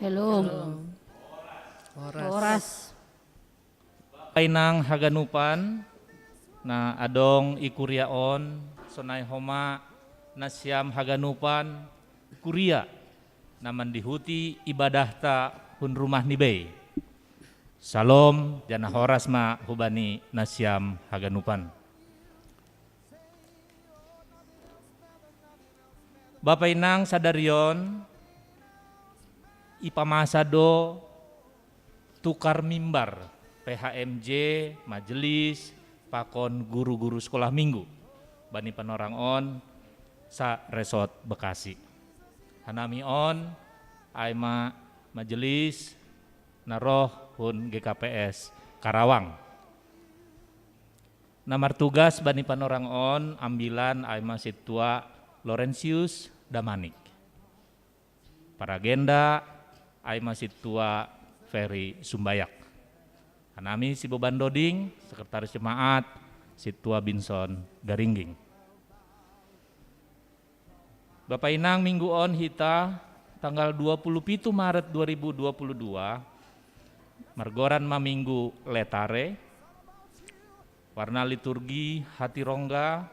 Hello. Horas. Painang haganupan na adong ikuriaon sonay homa nasyam haganupan kuria naman dihuti ibadahta hun rumah nibay. Salom jana horas ma hubani nasyam haganupan. Bapak inang sadarion ipamasado tukar mimbar PHMJ majelis pakon guru-guru sekolah minggu bani panorang on sa resort Bekasi. Hanami on aima majelis naroh hun GKPS Karawang. Namar tugas bani panorang on ambilan aima situa Laurentius Damanik. Para agenda aima situa Ferry Sumbayak. Hanami si Boban Doding, Sekretaris Jemaat, Situa Binson Garingging. Bapak Inang minggu on hita tanggal 27 Maret 2022, margoran ma minggu letare, warna liturgi hati rongga,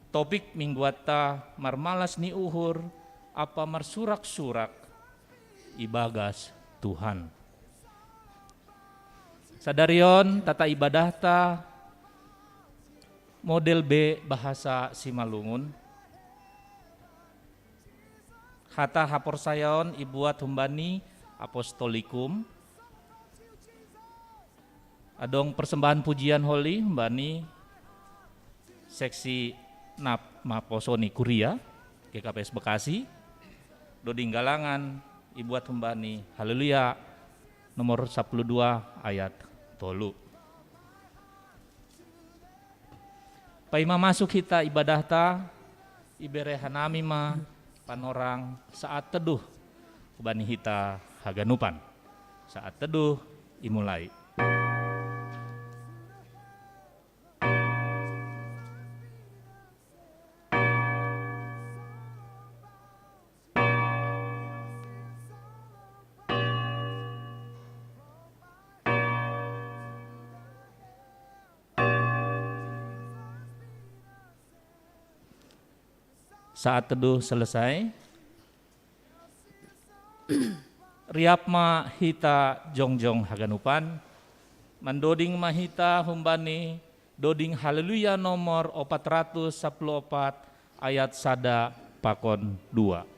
topik minggu atta marmalas ni uhur, apa marsurak-surak, ibagas Tuhan. Sadarion tata ibadah ta model B bahasa Simalungun. Hata hapor sayon ibuat humbani apostolikum. Adong persembahan pujian holi humbani seksi nap maposoni kuria GKPS Bekasi. Doding galangan ibuat humbani haleluya nomor 12 ayat tolu. Paima masuk kita ibadah ta ibere hanami ma panorang saat teduh kubani hita haganupan. Saat teduh imulai. Saat teduh selesai, riap ma hita jongjong haganupan, mandoding ma hita humbani, doding haleluya nomor 414 ayat sada pakon 2.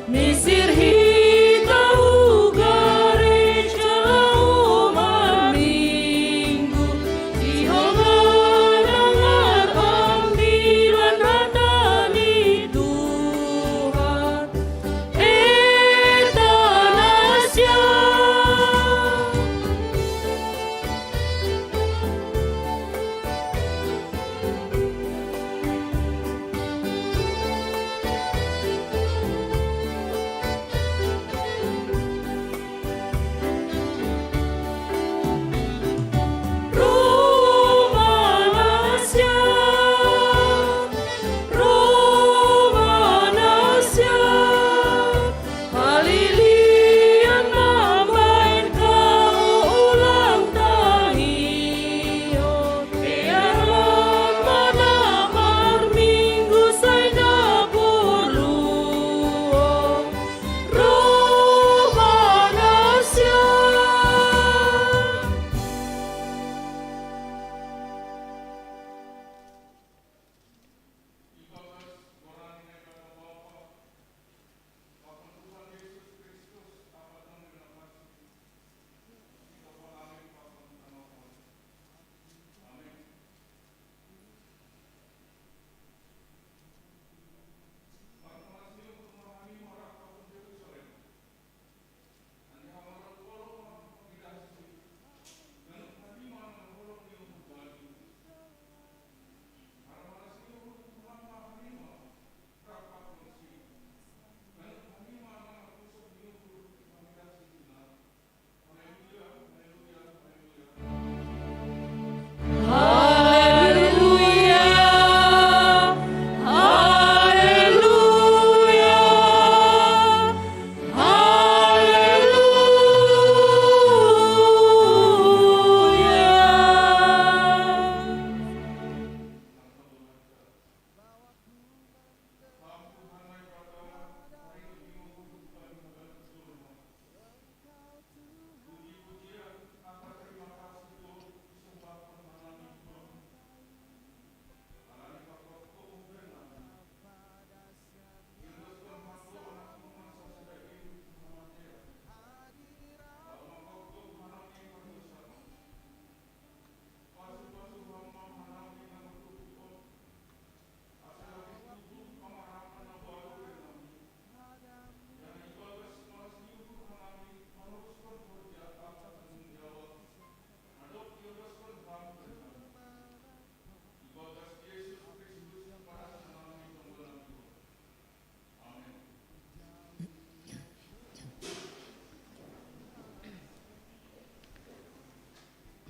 Misir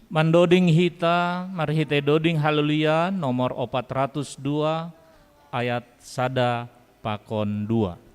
Mandoding hita, marhite doding haleluya nomor 402 ayat sada pakon 2.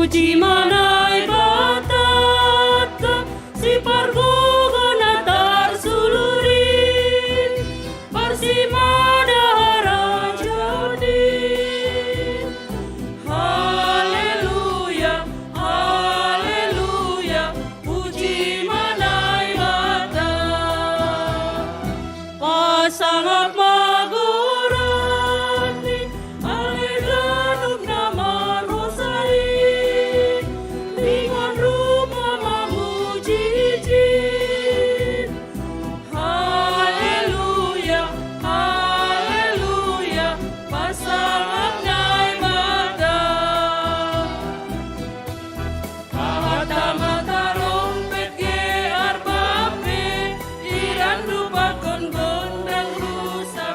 Puji manai batata si pargugana tar sulurin parsimada harajadi. Haleluya, haleluya, puji manai bata pasangap magurani alegranum nama rosari. Dengan rumah memuji-ji. Haleluya, haleluya, pasangan nai mata. Mata-mata rompet ge arbape, iran rupa kon gondang rusa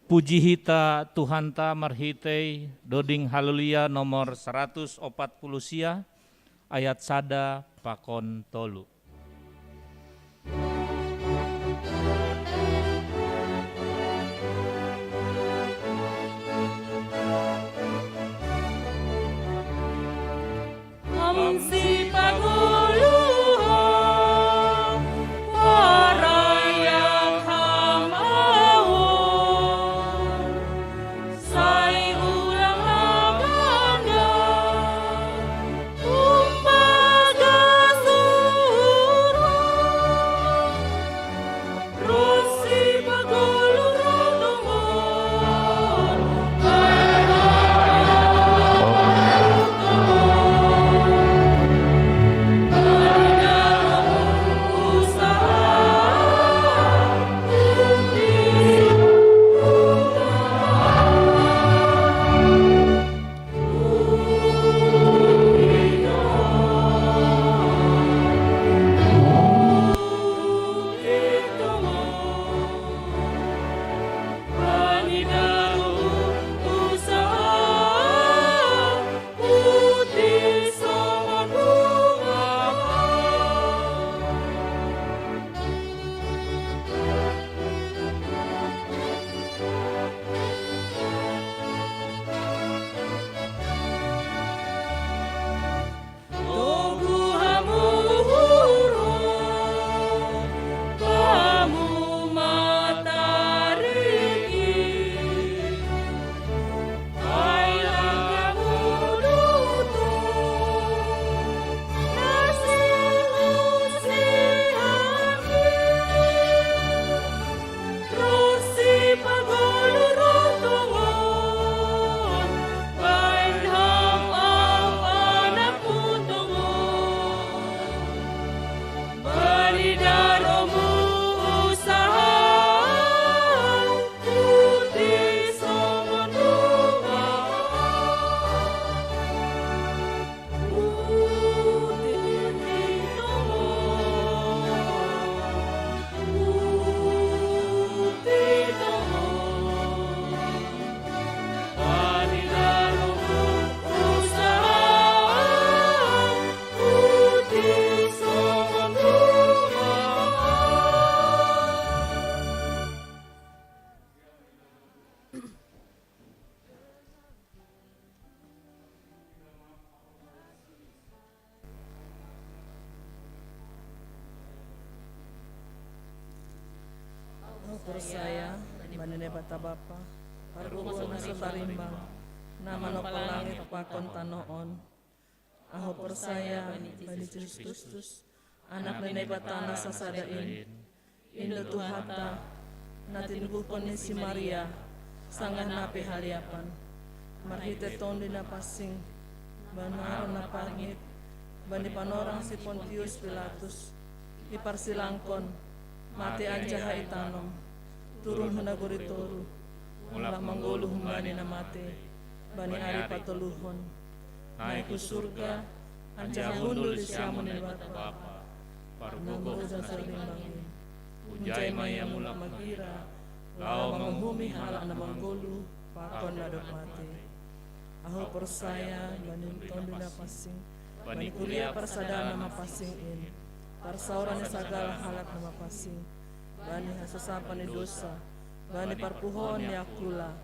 Puji hita Tuhan ta marhitei doding haleluya nomor 140 sia ayat sada pakon tolu. Amsi paguluhan parayang hamaon say ulang abanda umbaga surah rosi paguluhan tumon Persaya, manene bata bapa, pargugo na sa tarimbang, naman o palangit pakon tanoon. Aho persaya, bani Kristus, anak nene bata na sa sadain. Indo tuhata, natinugukon ni si Maria, sangan napi haliapan. Marhite tondi na pasing, banaro na pangit, bani panorang si Pontius Pilatus, iparsilangkon, mati anjaha itanom. Turun hunaguri toru, mulak mangguluh bani na mate, bani ari patuluhon. Naik ku surga, anjaha hundul di siamun ni bata bapa, pargugo sa salimbangin. Unjay maya mulak magira, lao manghumi halak na mangguluh, pakon ladok mate. Aho persaya, bani tondo na pasing, bani kuliah persada na mapasing in, parsauran ni sagala halak na mapasing. Bani hasasapan ni dosa, bani parpuhon ni akula,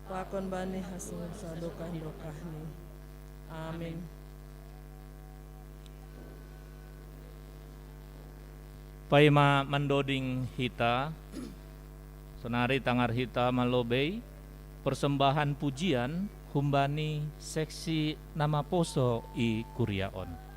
pakon bani hasun sa dokah-dokah ni. Amin. Paima mandoding hita, sonari tangar hita malobei, persembahan pujian humbani seksi nama poso i Kuriaon.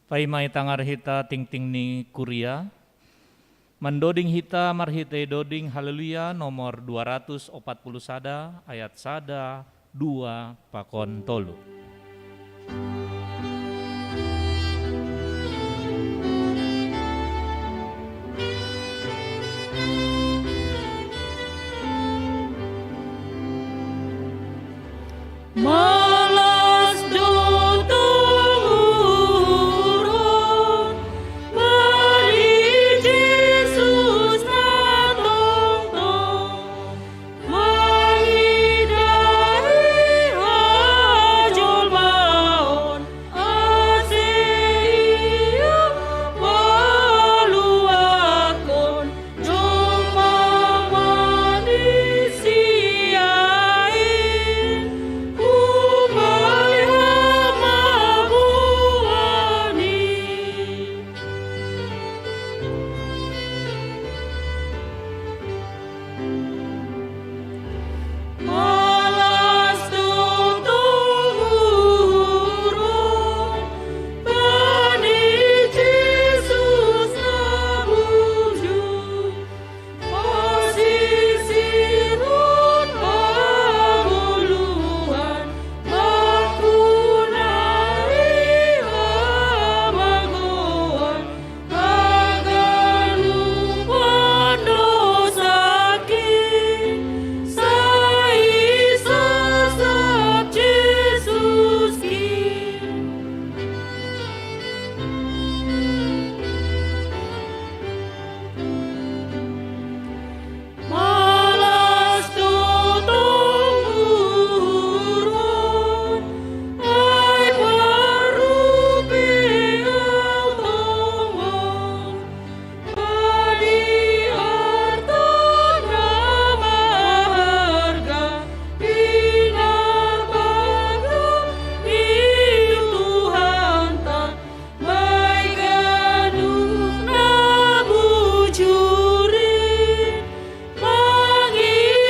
Paimai tangar hita ting-ting ni kuria. Mendoding hita marhite doding haleluya nomor 240 sada ayat sada 2 pakon tolu. Malas dotong urun, beri Yesus na tong-tong, mangidai hajul maon, aseiya maluakon, jong mamanisiain, umay hamabuani. Malas dotong urun, bani Yesus nabujud, masisirun paguluhan, makunai hamagoan, kagalupan dosakin, sai sasab Yesus kin. Malas dotong urun, ay parupi ang tongon, bani artan na maharga, pinarbaga ni Tuhan ta, may ganun na bujurin, mangirikon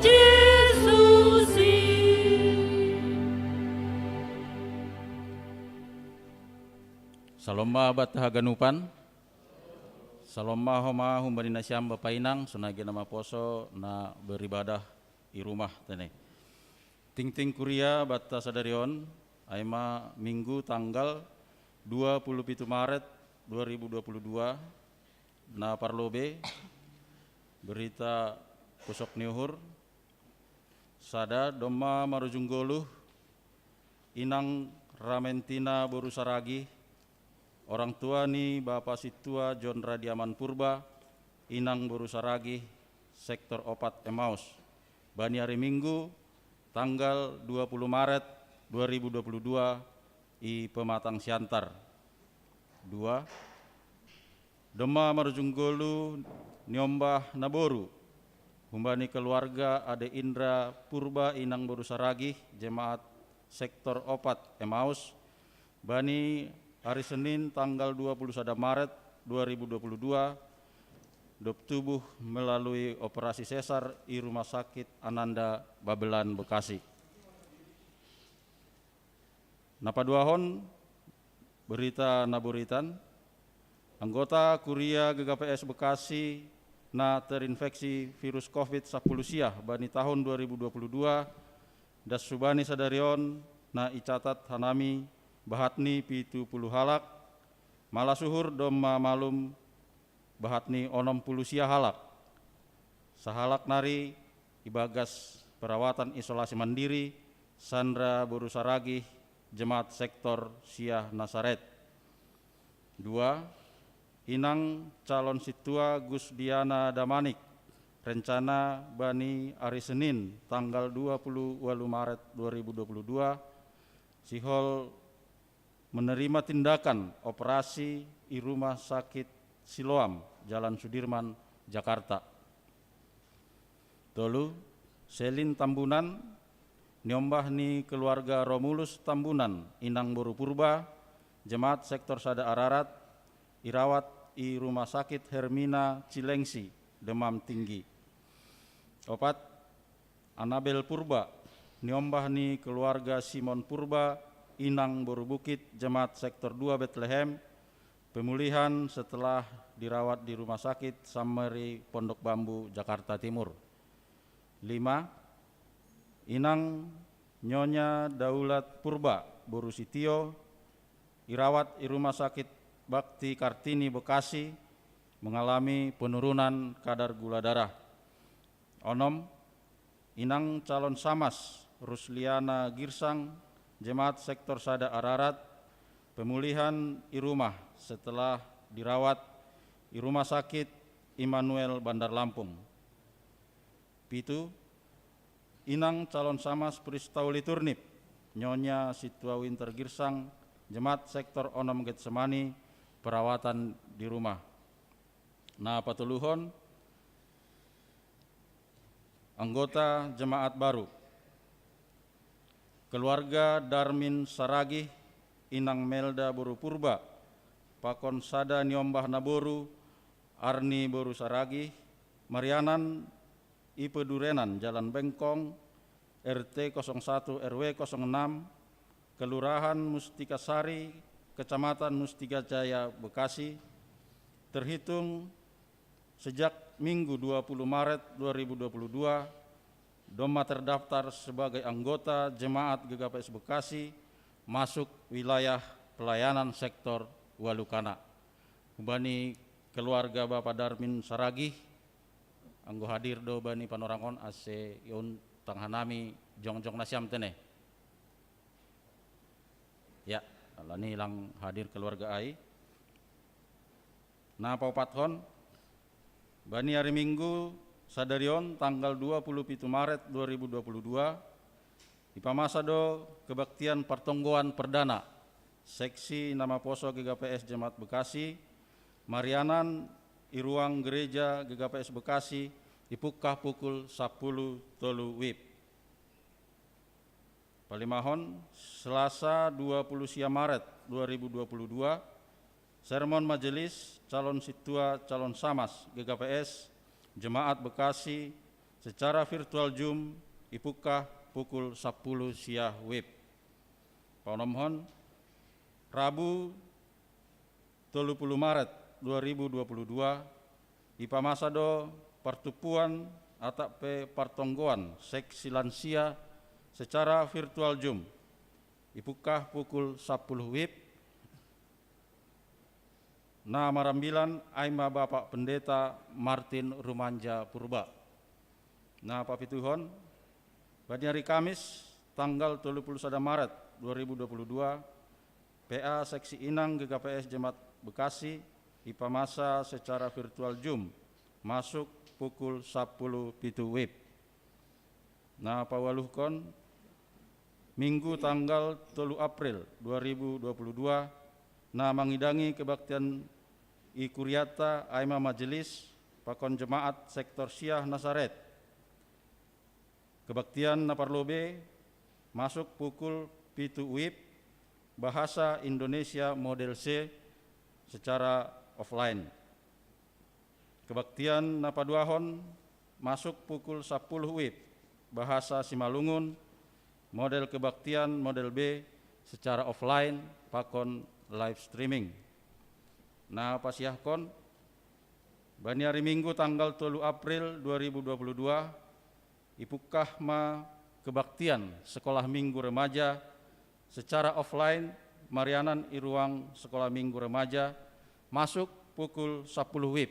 Jesusin. Salomma bataha ganupan. Salomma homa humbani na siyam bapainang sunagi nama poso na beribadah di rumah tene. Ting-ting kuria bata sadarion aima minggu tanggal 27 Maret 2022 na parlobe berita kusok niuhur sada doma marujunggoluh inang Ramentina Borusaragi. Orang tua ni Bapak Situa John Radiaman Purba, Inang Borusaragi, Sektor Opat Emmaus. Bani hari Minggu, tanggal 20 Maret 2022, i Pematang Siantar. 2. Dema Marujunggolu Nyombah Naboru, humbani keluarga Ade Indra Purba Inang Borusaragi, Jemaat Sektor Opat Emmaus. Bani hari Senin tanggal 21 Maret 2022 dop tubuh melalui operasi sesar di Rumah Sakit Ananda Babelan Bekasi. Napa duahon berita naburitan anggota Kuria GKPS Bekasi na terinfeksi virus COVID-10 siah bani tahun 2022 das subani sadarion na icatat hanami bahatni pitu puluh halak, malah suhur doma malum bahatni 60 sia halak. Sahalak nari ibagas perawatan isolasi mandiri Sandra Borusaragi, Jemaat Sektor Siah Nasaret. 2. Inang calon situa Gus Diana Damanik, rencana bani hari Senin tanggal 28 Maret 2022, sihol menerima tindakan operasi di Rumah Sakit Siloam, Jalan Sudirman, Jakarta. Tolu, Selin Tambunan, nyombah ni keluarga Romulus Tambunan, Inang Boru Purba, Jemaat Sektor Sada Ararat, irawat di Rumah Sakit Hermina Cilengsi, demam tinggi. 4. Anabel Purba, nyombah ni keluarga Simon Purba, Inang Boru Bukit, Jemaat Sektor 2 Bethlehem, pemulihan setelah dirawat di Rumah Sakit Summary Pondok Bambu, Jakarta Timur. 5. Inang Nyonya Daulat Purba Boru Sitio, dirawat di Rumah Sakit Bakti Kartini, Bekasi, mengalami penurunan kadar gula darah. 6. Inang Calon Samas Rusliana Girsang, Jemaat Sektor Sada Ararat, pemulihan di rumah setelah dirawat di Rumah Sakit Immanuel Bandar Lampung. 7. Inang Calon Samas Pristauli Turnip, Nyonya Situa Winter Girsang, Jemaat Sektor Onom Getsemani, perawatan di rumah. Nah, patuluhon anggota jemaat baru. Keluarga Darmin Saragih, Inang Melda Boru Purba, Pakon Sada Niombah Naboru, Arni Boru Saragih, Marianan Ipe Durenan, Jalan Bengkong, RT 01 RW 06, Kelurahan Mustika Sari, Kecamatan Mustika Jaya, Bekasi, terhitung sejak Minggu 20 Maret 2022, Doma terdaftar sebagai anggota Jemaat GKPS Bekasi masuk wilayah pelayanan sektor Walukana. Bani keluarga Bapak Darmin Saragih, anggo hadir do bani panorangon ase yun tanghanami jongjong nasyam tene. Ya, alani lang hadir keluarga ai. Nah, paupathon bani hari Minggu sadarion tanggal 27 Maret 2022 di pamasado kebaktian pertonggoan perdana seksi nama poso GKPS Jemaat Bekasi, Marianan di ruang gereja GKPS Bekasi dipukah pukul 10 tolu WIB. Palimahon Selasa 20 Maret 2022, sermon majelis calon situa calon samas GKPS Jemaat Bekasi secara virtual Zoom dipukah pukul 10 siang WIB. Panomhon Rabu 30 Maret 2022 di pamasado pertupuan atap partonggoan seksi lansia secara virtual Zoom dipukah pukul 10 WIB. Nama rambilan Aima Bapak Pendeta Martin Rumanja Purba. Nah, papituhon pada hari Kamis tanggal 31 Maret 2022, PA Seksi Inang GKPS Jemaat Bekasi di pamasa secara virtual Zoom masuk pukul 10 pitu WIB. Nah, pawaluhkon Minggu tanggal 3 April 2022, nah mengidangi kebaktian Ikuriata Aima Majelis Pakon Jemaat Sektor Siah Nasaret. Kebaktian Naparlobe masuk pukul pitu WIB, bahasa Indonesia model C secara offline. Kebaktian Napaduahon masuk pukul 10 WIB, bahasa Simalungun model kebaktian model B secara offline pakon live streaming. Nah, pasiahkon bani hari Minggu tanggal 3 April 2022 ipukah ma kebaktian sekolah minggu remaja secara offline Marianan i ruang sekolah minggu remaja masuk pukul 10 WIB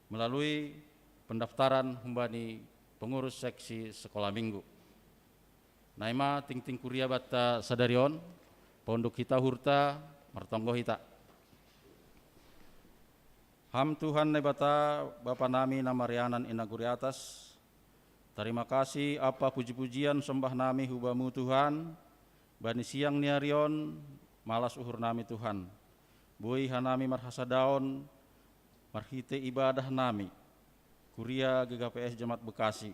melalui pendaftaran humbani pengurus seksi sekolah minggu. Naima ting-ting kuria bata sadarion pondok kita hurta martonggo hita. Ham Tuhan nebata Bapa nami namarianan inaguri atas. Terima kasih apa puji-pujian sembah nami hubamu Tuhan. Bani siang niarion malas uhur nami Tuhan. Bui hanami marhasadaon marhite ibadah nami. Kuria GKPS Jemaat Bekasi.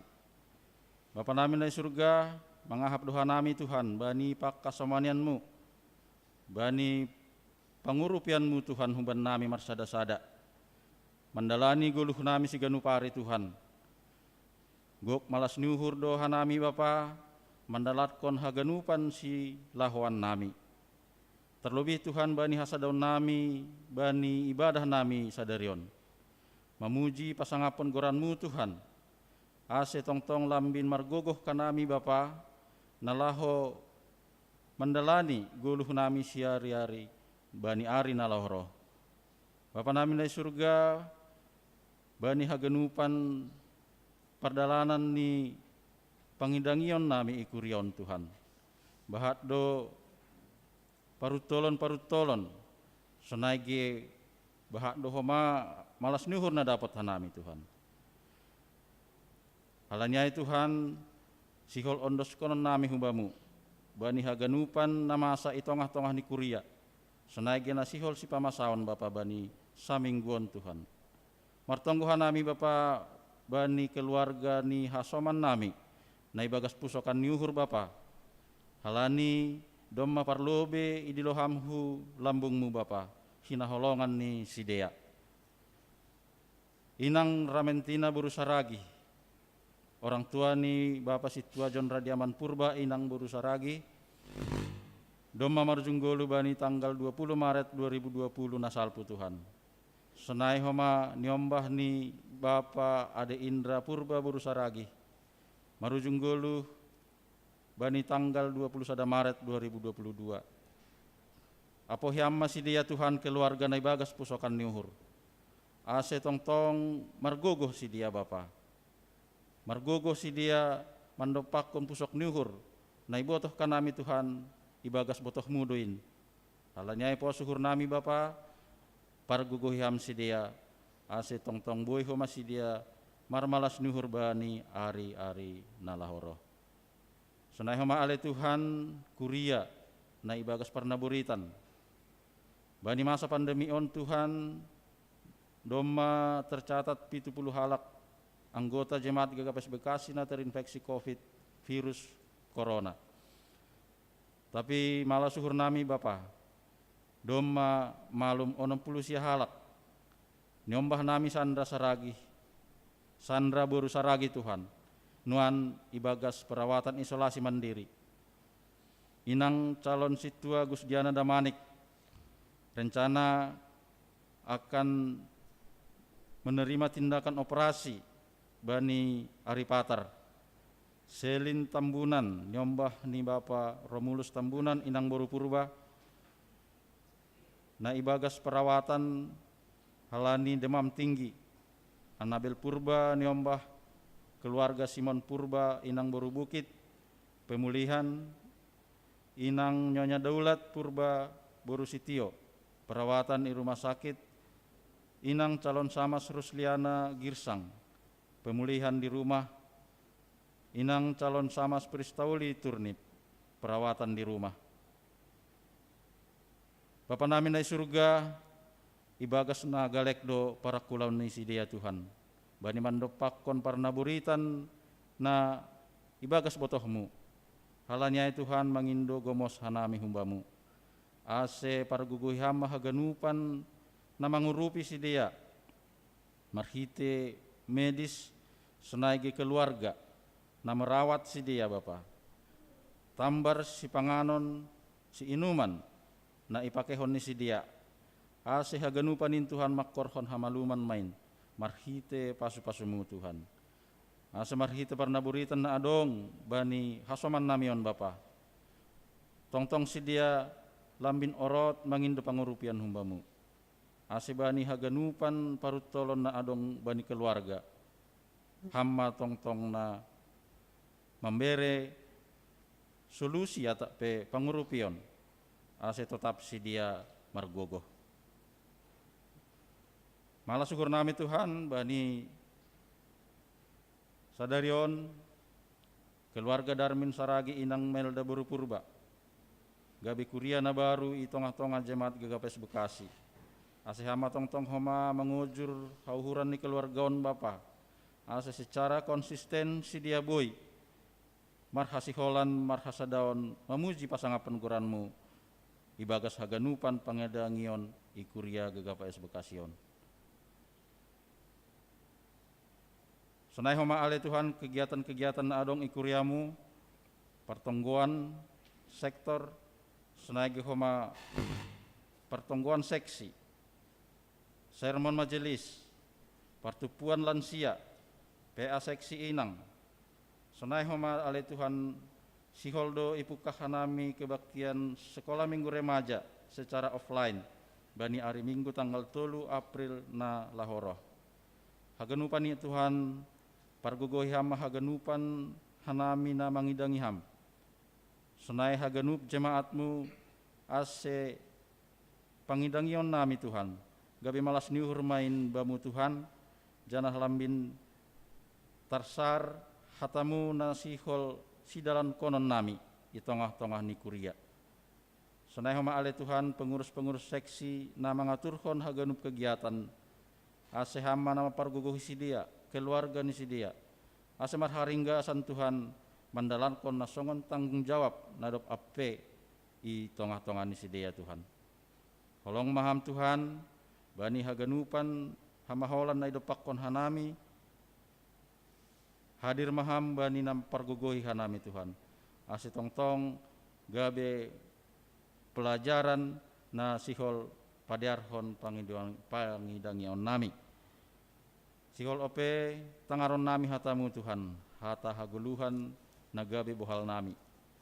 Bapa nami di surga mangahap doa nami Tuhan. Bani pakkasamanianmu. Bani pangurupianmu Tuhan humban nami marsada-sada. Mandalani guluh nami siganu pari Tuhan. Gok malas nyuhur doha nami Bapa, mandalatkon haganupan si lahuan nami. Terlebih Tuhan bani hasadaun nami, bani ibadah nami sadarion. Memuji pasangapun goranmu Tuhan. Ase tongtong lambin margogoh kanami Bapa, nalaho mendalani guluh nami siari-ari, bani ari nalahoro. Bapa nami dari surga, bani haganupan pardalanan ni pangidangion nami ikurion Tuhan. Bahat do parutolon senaige bahat do homa malas nuhur na dapat hanami Tuhan. Halanyai Tuhan sihol ondos konon nami humbamu bani haganupan na masa itongah-tongah ni kuria senaige na sihol si pamasawan Bapa bani samingguon Tuhan. Martonggohan nami Bapa bani keluarga ni hasoman nami na ibagas pusokan niuhur Bapa. Halani domma parlobe idilohamhu lambungmu Bapa hinaholongan ni sidea. Inang Ramentina Burusaragi, orang tua ni Bapa Situa John Radiaman Purba inang Burusaragi, domma marjunggolu bani tanggal 20 Maret 2020 nasalpu Tuhan. Senai homa niombah ni Bapa Ade Indra Purba Burusaragi, marujunggolu bani tanggal 21 Maret 2022. Apo hiamma si dia Tuhan keluarga na ibagas pusokan niuhur. Ase tongtong margogoh si dia Bapa. Margogoh si dia mandopakon pusok niuhur. Na ibotoh kanami Tuhan ibagas botoh mudoin. Halanyai po suhur nami Bapa pargugoham si dia. Ase tongtong boy homa si dia marmalas niuhur bani ari-ari nalahoro. Senai homa ale Tuhan kuria na ibagas parnaburitan. Bani masa pandemi on Tuhan domma tercatat 70 halak anggota jemaat GKPS Bekasi na terinfeksi COVID virus corona. Tapi malah suhur nami Bapa domma malum 60 sia halak nyombah nami Sandra Saragi, Sandra Boru Saragi Tuhan nuan ibagas perawatan isolasi mandiri. Inang calon situa Gus Diana Damanik rencana akan menerima tindakan operasi bani Aripatar. Selin Tambunan nyombah ni Bapa Romulus Tambunan inang Boru Purba na ibagas perawatan halani demam tinggi. Anabel Purba nyombah keluarga Simon Purba inang Boru Bukit pemulihan. Inang Nyonya Daulat Purba Boru Sitio perawatan di rumah sakit. Inang calon Samas Rusliana Girsang pemulihan di rumah. Inang calon Samas Pristauli Turnip perawatan di rumah. Bapa nami na surga ibagas na galekdo para kulaw ni si dia Tuhan. Bani mandopakon parnaburitan na ibagas botohmu. Halanya Tuhan mangindo gomos hanami humbamu. Ase parguguham mahaganupan na mangurupi si dia. Marhite medis senaigi keluarga na merawat si dia Bapa. Tambar si panganon si inuman na ipakehon ni si dia. Ase haganupanin Tuhan makorhon hamaluman main. Marhite pasu-pasumu Tuhan. Ase marhite parnaburitan na adong bani hasoman namion Bapa. Tongtong si dia lambin orot mangindo pangurupian humbamu. Ase bani haganupan parutolon na adong bani keluarga. Hamma tongtong na membere solusi atak pe pangurupion. Ase tetap si dia margogoh. Malah syukur nami Tuhan bani sadarion keluarga Darmin Saragi inang Melda Boru Purba. Gabi kuria na baru itongah-tongah jemaat GKPS Bekasi. Ase hama tongtong homa mengujur hauhuran ni keluargaon Bapa. Ase secara konsisten si dia boy. Marhasiholan marhasadaon memuji pasangapan guranmu. Ibagas haganupan pangedangion ikuria GKPS Bekasion. Senai homa ale Tuhan kegiatan-kegiatan na adong ikuriamu pertongguan sektor, senagi homa pertongguan seksi, sermon majelis, pertupuan lansia, PA seksi Inang, senai homa ale Tuhan siholdo ipukah hanami kebaktian sekolah minggu remaja secara offline bani hari Minggu tanggal 3 April na lahoro. Hagenupan ni Tuhan pargogohi hama hagenupan hanami na mangidangi ham. Senai hagenup jemaatmu ase pangidangion nami Tuhan. Gabi malas niuhur main bamu Tuhan, janah lambin tarsar hatamu nasihol sidalan konon nami di tengah-tengah ni kuria. Senai homa ale Tuhan pengurus-pengurus seksi na mangaturhon hagenup kegiatan ase hama nama pargogohi sidia, keluarga ni sidia. Ase marharingga asan Tuhan mandalankon nasongon tanggung jawab nadop ape i tengah-tengah ni sidia Tuhan. Holong maham Tuhan, bani hagenupan hamaholan na idopakon hanami, hadir maham bani nam pargogohi hanami Tuhan. Ase tongtong gabe pelajaran na sihol padiarhon pangidangion nami. Sihol ope tangaron nami hatamu Tuhan, hata haguluhan na gabe bohal nami.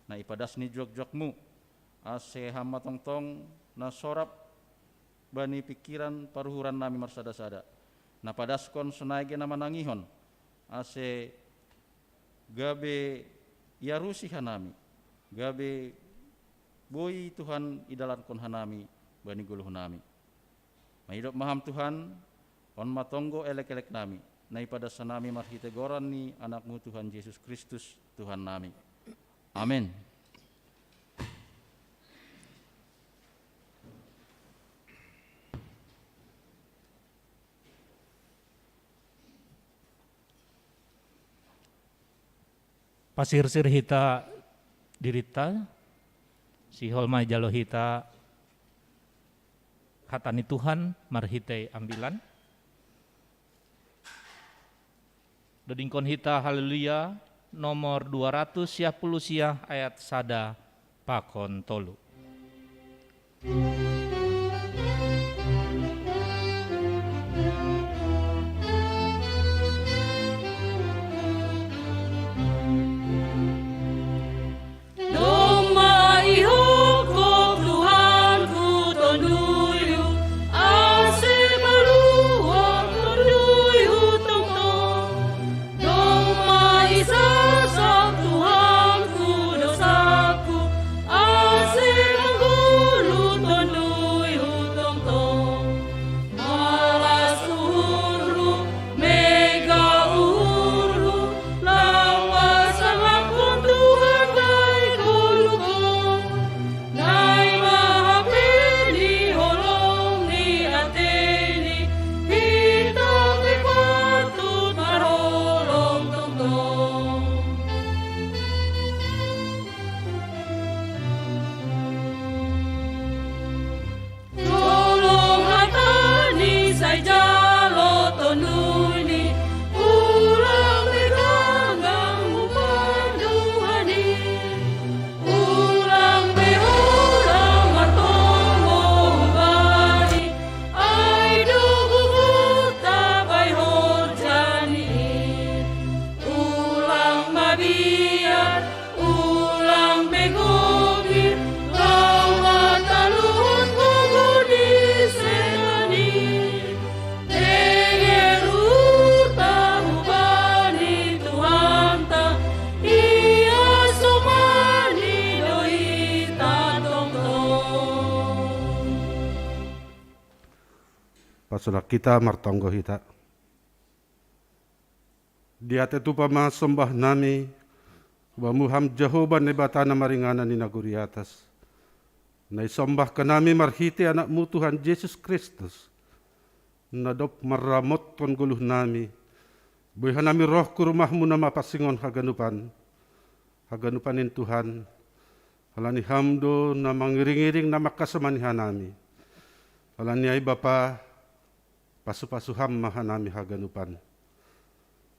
Na ipadas ni jok-jokmu, ase hama tongtong na sorap bani pikiran paruhuran nami marsada-sada. Na padaskon senaige na manangihon, ase gabe iarusi hanami, gabe boy Tuhan idalankon hanami bani guluh nami. Mahidop maham Tuhan, on matonggo elek-elek nami, na ipada sanami marhite goran ni anakmu Tuhan Yesus Kristus Tuhan nami. Amin. Pasir-sir hita dirita, sihol mai jalo hita hatani Tuhan marhite ambilan. Dodingkon hita haleluya nomor 200 siah ayat sada pakon tolu. Pasulak kita martonggo hita. Dia tetu pama sembah nami, bamuham Jehovah nebatana maringana ni naguri atas. Nai sembah ke nami marhiti anakmu Tuhan Yesus Kristus. Nadop maramot kon guluh nami. Buihan nami roh ku rumahmu nama pasingon haganupan. Haganupanin Tuhan. Halani hamdo na mangiring-iring nama kasamanihan nami. Halani ay Bapa, pasu-pasuham mahanami haganupan.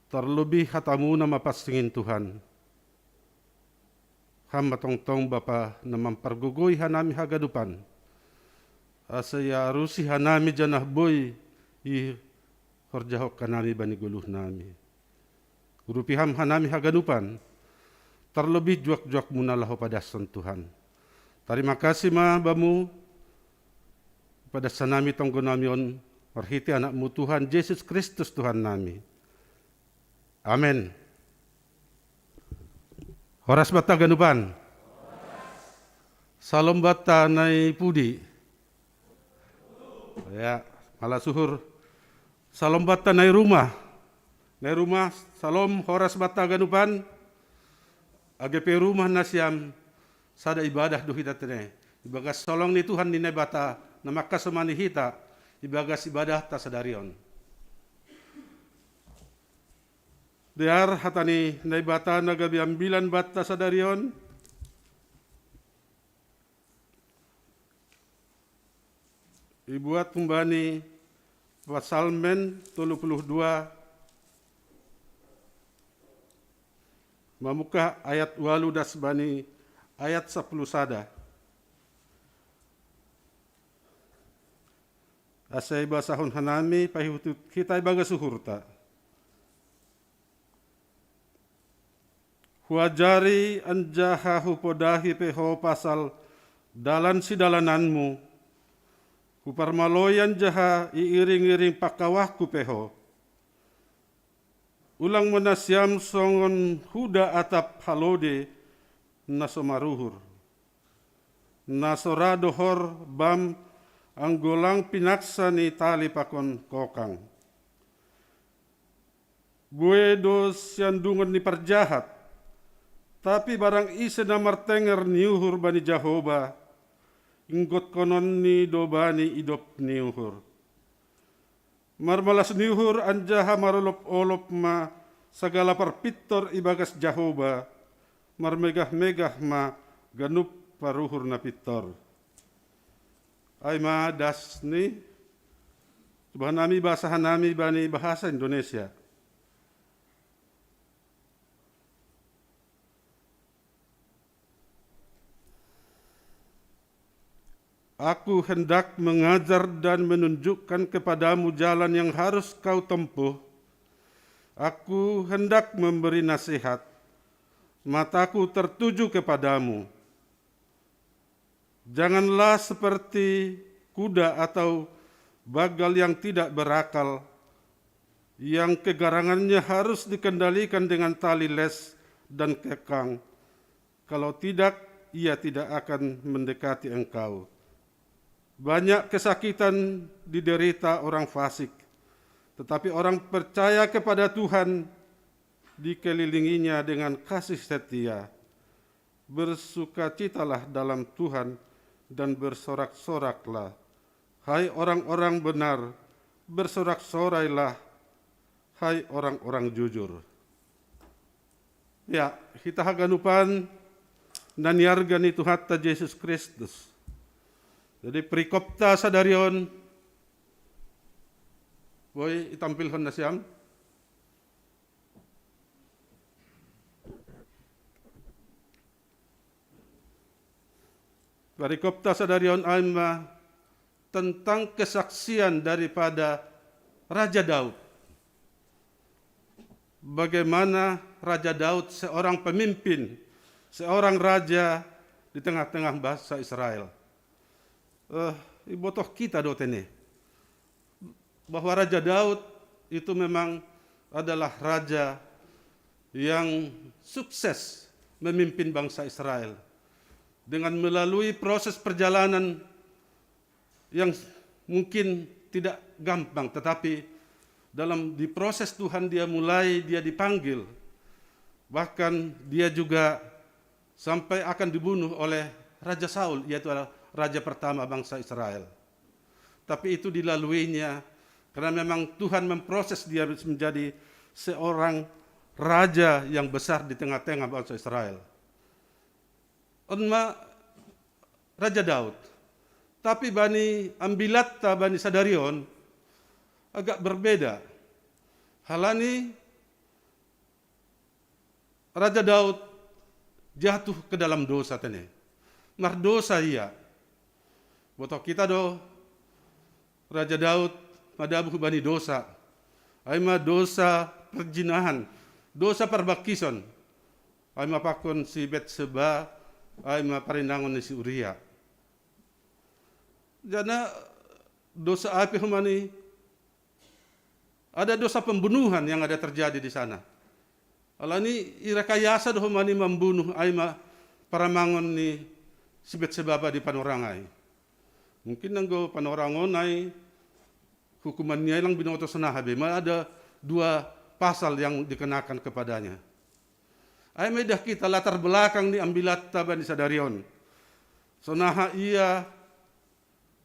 Terlebih hatamu na mapasingin Tuhan. hamba tong Bapa na mempergugui hanami hagadupan. Asaya rusi hanami janah boy i horjahok kanami bani guluh nami. Urupiham hanami hagadupan, terlebih juak-juak munalah pada Tuhan. Terima kasih bamu pada sanami tonggonamion marhiti anakmu Tuhan Yesus Kristus Tuhan nami. Amin. Horas bata ganupan. Salam bata nai pudi. Ya, malah suhur. Salam bata nai rumah. Nai rumah, salam horas bata ganupan. AGP rumah nasiam sada ibadah duh hita tene. Ibagas solong ni Tuhan ni bata na makasamani hita. Ibagas ibadah ta sadarion. Diar hatani nai bata nagabi ambilan bata sadarion. Ibuat tumbani Pasalmen 32 mamuka ayat walu das bani ayat 10 sada. Asai basahun hanami pahihutu kita ibaga suhurta. Huajari anjaha hupodahi peho pasal dalan si dalananmu. Huparmaloyan jaha iiring-iring pakawahku peho. Ulang menasyam songon huda atap halode nasomaruhur. Nasoradohor bam anggolang pinaksani tali pakon kokang. Buedos yandungan ni perjahat. Tapi barang isa na martenger niuhur bani Jahoba, inggot konon ni dobani idop niuhur. Marmalas niuhur anjaha marolop-olop ma sagala parpitor ibagas Jahoba, marmegah-megah ma ganup paruhur na pitor. Ay ma das ni, subahan nami basahan nami bani bahasa Indonesia. Aku hendak mengajar dan menunjukkan kepadamu jalan yang harus kau tempuh. Aku hendak memberi nasihat. Mataku tertuju kepadamu. Janganlah seperti kuda atau bagal yang tidak berakal, yang kegarangannya harus dikendalikan dengan tali les dan kekang. Kalau tidak, ia tidak akan mendekati engkau. Banyak kesakitan diderita orang fasik, tetapi orang percaya kepada Tuhan dikelilinginya dengan kasih setia. Bersukacitalah dalam Tuhan dan bersorak-soraklah. Hai orang-orang benar, bersorak-sorailah, hai orang-orang jujur. Ya, kita haganupan dan yargani Tuhatta Yesus Kristus. Jadi perikopta sadarion, boy itampilkan na siyam. Perikopta sadarion alma tentang kesaksian daripada Raja Daud. Bagaimana Raja Daud seorang pemimpin, seorang raja di tengah-tengah bangsa Israel. Ibotoh kita dotene bahwa Raja Daud itu memang adalah raja yang sukses memimpin bangsa Israel dengan melalui proses perjalanan yang mungkin tidak gampang, tetapi di proses Tuhan dia dipanggil, bahkan dia juga sampai akan dibunuh oleh Raja Saul, yaitu adalah raja pertama bangsa Israel. Tapi itu dilaluinya karena memang Tuhan memproses dia menjadi seorang raja yang besar di tengah-tengah bangsa Israel. Onma Raja Daud. Tapi bani Ambilatta, bani Sadarion agak berbeda. Halani Raja Daud jatuh ke dalam dosa tene. Mar dosa iya. Botok kita do Raja Daud madabuh bani dosa. Aima dosa perjinahan, dosa perbakison. Aima pakon si Betseba, aima parindangon ni si Uria. Jana dosa api humani, ada dosa pembunuhan yang ada terjadi di sana. Alani irakayasa do humani membunuh aima paramangon ni si Betseba di panorangai. Mungkin nanggo panorangonai hukumannya lang binoto senahabe, ada 2 pasal yang dikenakan kepadanya. Ay medah kita latar belakang ni ambilat taban di sadarion. Sonaha ia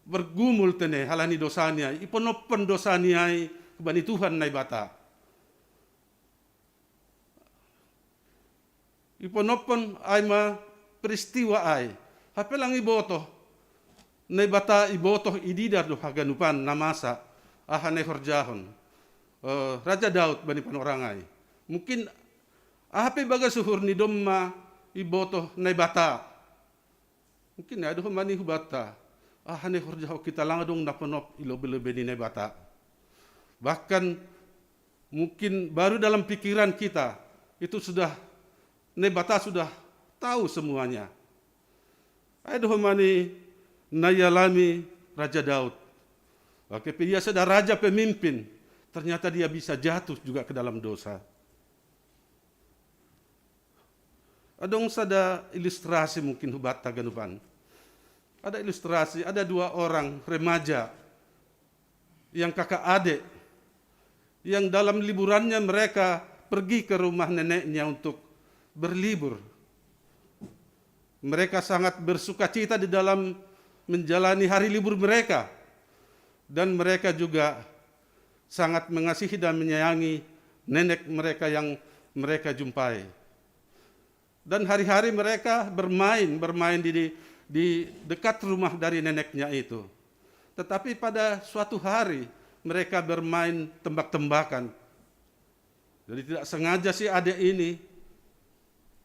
bergumul tene halani dosanya, iponopen dosanya kebani Tuhan nai bata. Iponopen ay ma peristiwa ay, hapelang iboto, nai bata iboto ididar do haganupan namasa, ahane horjahon. Raja Daud bani panorangai. Mungkin ahape baga suhur ni domma iboto nai bata. Mungkin ada mani hubata. Ahane horjaho kita langadong naponop ilobe-lobe ni nai bata. Bahkan mungkin baru dalam pikiran kita itu sudah nai bata sudah tahu semuanya. Ada mani nayalami Raja Daud. Oke, dia sudah raja pemimpin, ternyata dia bisa jatuh juga ke dalam dosa. Adong sada ilustrasi mungkin hubat taganupan. Ada ilustrasi, ada 2 orang remaja yang kakak adik, yang dalam liburannya mereka pergi ke rumah neneknya untuk berlibur. Mereka sangat bersukacita di dalam menjalani hari libur mereka. Dan mereka juga sangat mengasihi dan menyayangi nenek mereka yang mereka jumpai. Dan hari-hari mereka bermain di dekat rumah dari neneknya itu. Tetapi pada suatu hari mereka bermain tembak-tembakan. Jadi tidak sengaja si adik ini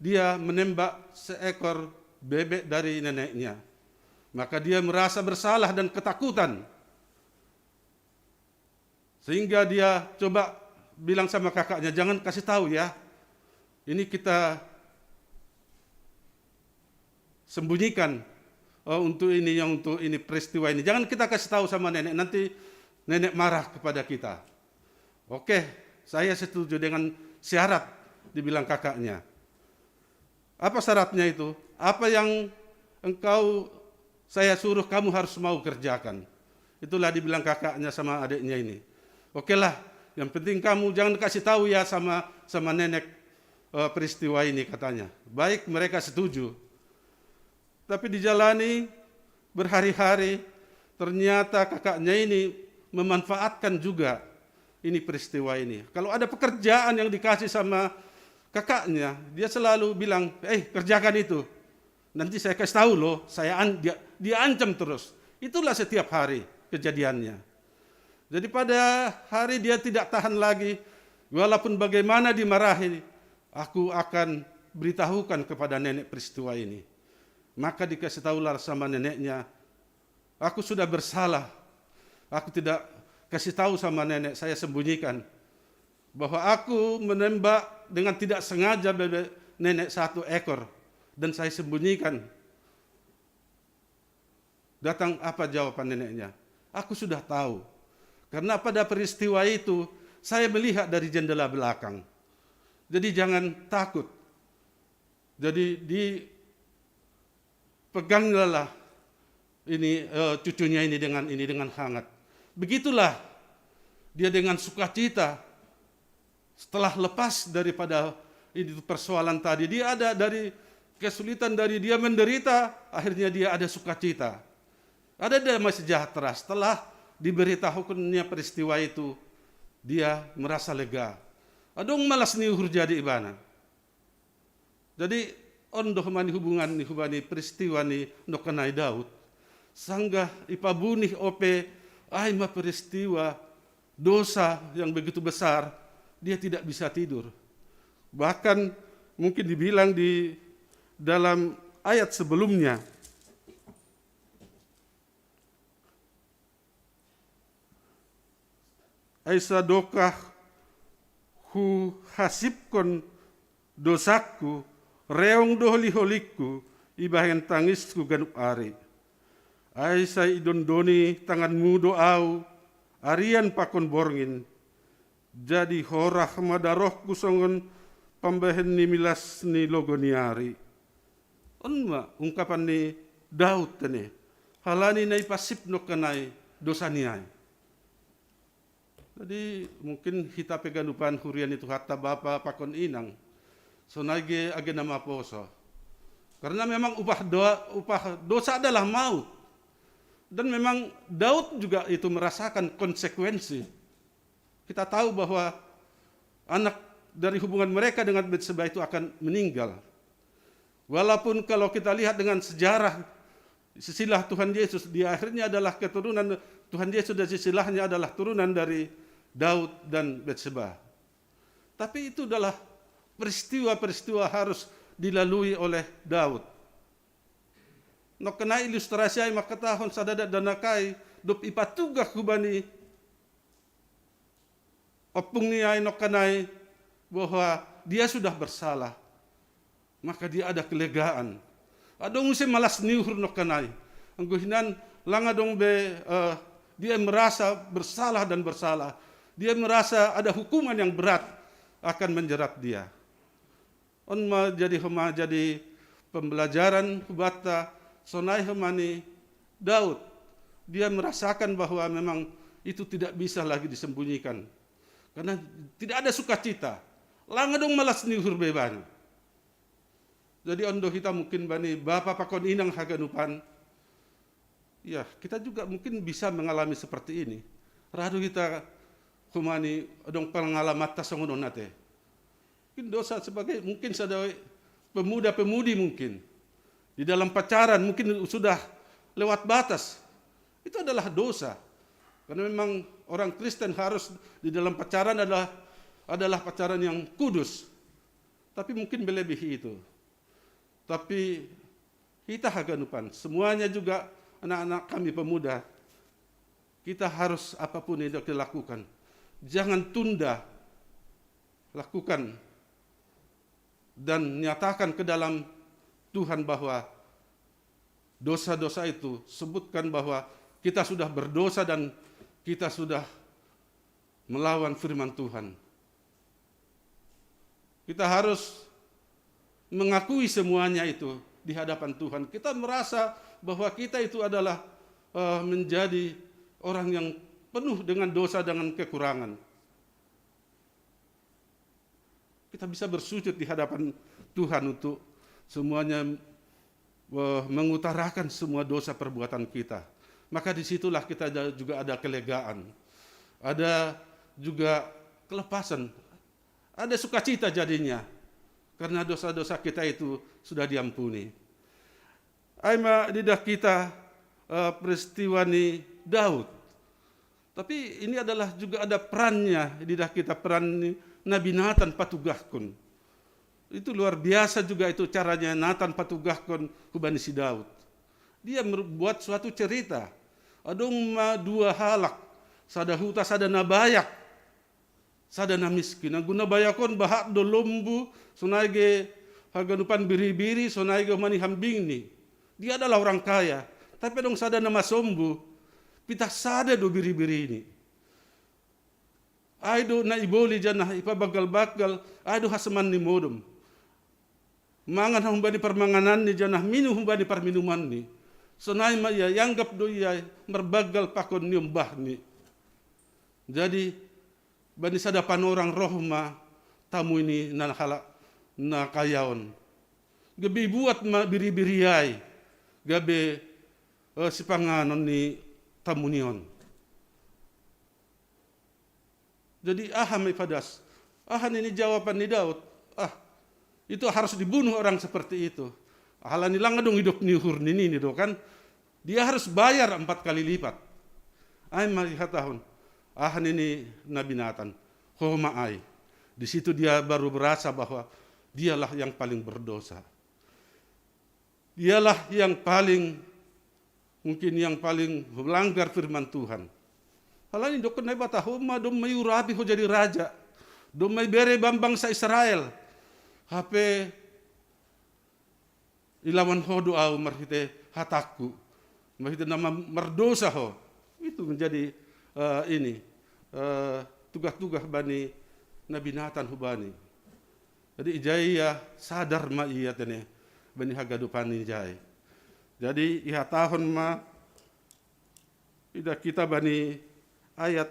dia menembak seekor bebek dari neneknya. Maka dia merasa bersalah dan ketakutan. Sehingga dia coba bilang sama kakaknya, jangan kasih tahu ya. Ini kita sembunyikan untuk ini peristiwa ini. Jangan kita kasih tahu sama nenek, nanti nenek marah kepada kita. Oke, saya setuju dengan syarat, dibilang kakaknya. Apa syaratnya itu? Apa yang saya suruh kamu harus mau kerjakan. Itulah dibilang kakaknya sama adiknya ini. Oke lah, yang penting kamu jangan kasih tahu ya sama nenek peristiwa ini katanya. Baik, mereka setuju. Tapi dijalani berhari-hari, ternyata kakaknya ini memanfaatkan juga ini peristiwa ini. Kalau ada pekerjaan yang dikasih sama kakaknya, dia selalu bilang, kerjakan itu. Nanti saya kasih tahu loh, dia ancam terus. Itulah setiap hari kejadiannya. Jadi pada hari dia tidak tahan lagi, walaupun bagaimana dimarahi, aku akan beritahukan kepada nenek peristiwa ini. Maka dikasih tahulah sama neneknya, aku sudah bersalah, aku tidak kasih tahu sama nenek, saya sembunyikan. Bahwa aku menembak dengan tidak sengaja bebek nenek 1 ekor, dan saya sembunyikan. Datang apa jawaban neneknya? Aku sudah tahu. Karena pada peristiwa itu, saya melihat dari jendela belakang. Jadi jangan takut. Jadi dipeganglah ini cucunya ini dengan hangat. Begitulah dia dengan sukacita. Setelah lepas daripada itu persoalan tadi, dia ada dari kesulitan, dari dia menderita, akhirnya dia ada sukacita. Ada damai sejahtera. Setelah diberitahukannya peristiwa itu, dia merasa lega. Adong malas ni uhur jadi ibana. Jadi ondoh mani hubungan ni hubani peristiwa ni nokanai Daud. Sanggah ipabunih ope aima peristiwa dosa yang begitu besar, dia tidak bisa tidur. Bahkan mungkin dibilang di dalam ayat sebelumnya. Aisa dokah hu hasipkon dosaku, reong doholi-holiku, ibahen tangisku ganup ari. Aisa idondoni tanganmu doau, arian pakon borngin, jadi horah madarohku songon pambahen ni milas ni logoniari. Onma ungkapan ni Daud tene, halani nai pasip no kanai dosa niai. Jadi mungkin hita peganupan hurian itu hatta bapa pakon inang, sonage age nama poso. Karena memang upah dosa adalah maut. Dan memang Daud juga itu merasakan konsekuensi. Kita tahu bahwa anak dari hubungan mereka dengan Betseba itu akan meninggal. Walaupun kalau kita lihat dengan sejarah silsilah Tuhan Yesus, di akhirnya adalah keturunan Tuhan Yesus dan silsilahnya adalah turunan dari Daud dan Betseba. Tapi itu adalah peristiwa-peristiwa harus dilalui oleh Daud. No kena ilustrasi ay makatahon sa dadat danakai dop ipatugah kubani opung niya ay no kanay bahwa dia sudah bersalah, maka dia ada kelegaan. Adong si malas niuhur no kanay. Ang guhinan langadong be dia merasa bersalah dan bersalah. Dia merasa ada hukuman yang berat akan menjerat dia. On jadi pembelajaran hubata sonai hemani Daud. Dia merasakan bahwa memang itu tidak bisa lagi disembunyikan. Karena tidak ada sukacita. Langadong malas niuhur beban. Jadi ondo kita mungkin bani bapa pakon inang haganupan. Ya, kita juga mungkin bisa mengalami seperti ini. Radu kita kumani dong pengalaman tasongonon nate. Mungkin dosa sebagai mungkin sadai pemuda-pemudi mungkin di dalam pacaran mungkin sudah lewat batas. Itu adalah dosa. Karena memang orang Kristen harus di dalam pacaran adalah pacaran yang kudus. Tapi mungkin melebihi itu. Tapi kita haganupan, semuanya juga anak-anak kami pemuda, kita harus apapun yang kita lakukan, jangan tunda, lakukan dan nyatakan ke dalam Tuhan bahwa dosa-dosa itu, sebutkan bahwa kita sudah berdosa dan kita sudah melawan firman Tuhan. Kita harus mengakui semuanya itu di hadapan Tuhan. Kita merasa bahwa kita itu adalah menjadi orang yang penuh dengan dosa, dengan kekurangan. Kita bisa bersujud di hadapan Tuhan untuk semuanya mengutarakan semua dosa perbuatan kita. Maka disitulah kita juga ada kelegaan. Ada juga kelepasan. Ada sukacita jadinya. Karena dosa-dosa kita itu sudah diampuni. Aima didah kita peristiwa ni Daud. Tapi ini adalah juga ada perannya, didah kita peran Nabi Nathan patugahkon. Itu luar biasa juga itu caranya Nathan patugahkon hubani si Daud. Dia membuat suatu cerita. Adong dua halak, sada huta sada nabayak, sada na miskin. Ang gunabayakon bahak do lombu, sunage haganupan biri-biri, sunage mani hambing ni. Dia adalah orang kaya. Tapi dong sada na masombu, pitah sada do biri-biri ini. Aido na iboli dyan na ipabagal-bagal, aido hasaman ni modom. Mangan humbani permanganan ni dyan na minu humbani perminuman ni. Sonay maya yanggap do iya merbagal pakon ni umbah ni. Jadi bani sada panorang rohma tamu ini na kayaon. Gabi buat ma biri-biriyay. Gabi si panganon ni tamu niyon. Jadi may padas. Ini jawaban ni Daud. Itu harus dibunuh orang seperti itu. Halani lang dong hidup ni hurni ini do kan. Dia harus bayar 4 kali lipat. Malihat tahun. Ini Nabi Nathan. Di situ dia baru berasa bahwa dialah yang paling berdosa. dialah yang paling melanggar firman Tuhan. Halani dokon na bata homa dom may urabi ho jadi raja. Dom may bere bambang sa Israel. Hape ilawan ho doa marhite hataku. Marhite nama mardosa ho. Itu menjadi tugas-tugas bani Nabi Nathan hubani. Jadi ijaya sadar ma iya tene bani hagadupan ijay. Jadi iha tahun ma ida kita bani ayat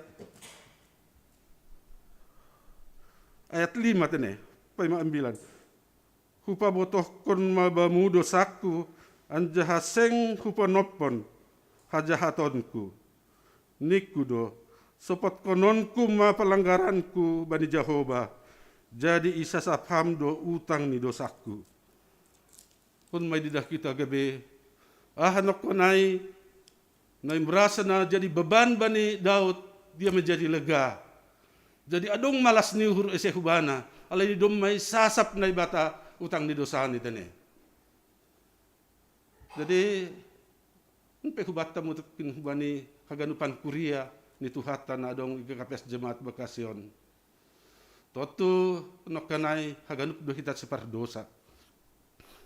5 tene paima 9. Hupa botohkon ma bamudo saku anjahaseng hupa nopon hajahatonku. Nikudo sopat kononku ma pelanggaranku bani Jehovah. Jadi isa saphamdo utang ni dosaku. Pun may didah kita gabe hanok ko nay merasa na jadi beban bani Daud, dia menjadi lega. Jadi adong malas ni hur ese hubana, alay ni dom may sasap na bata utang ni dosa ni tene. Jadi unpe hubata mo kin hubani haganupan kuria ni tuhatan na adong igakapes jemaat bakasyon. Totu nokanay haganup do kita separ dosa.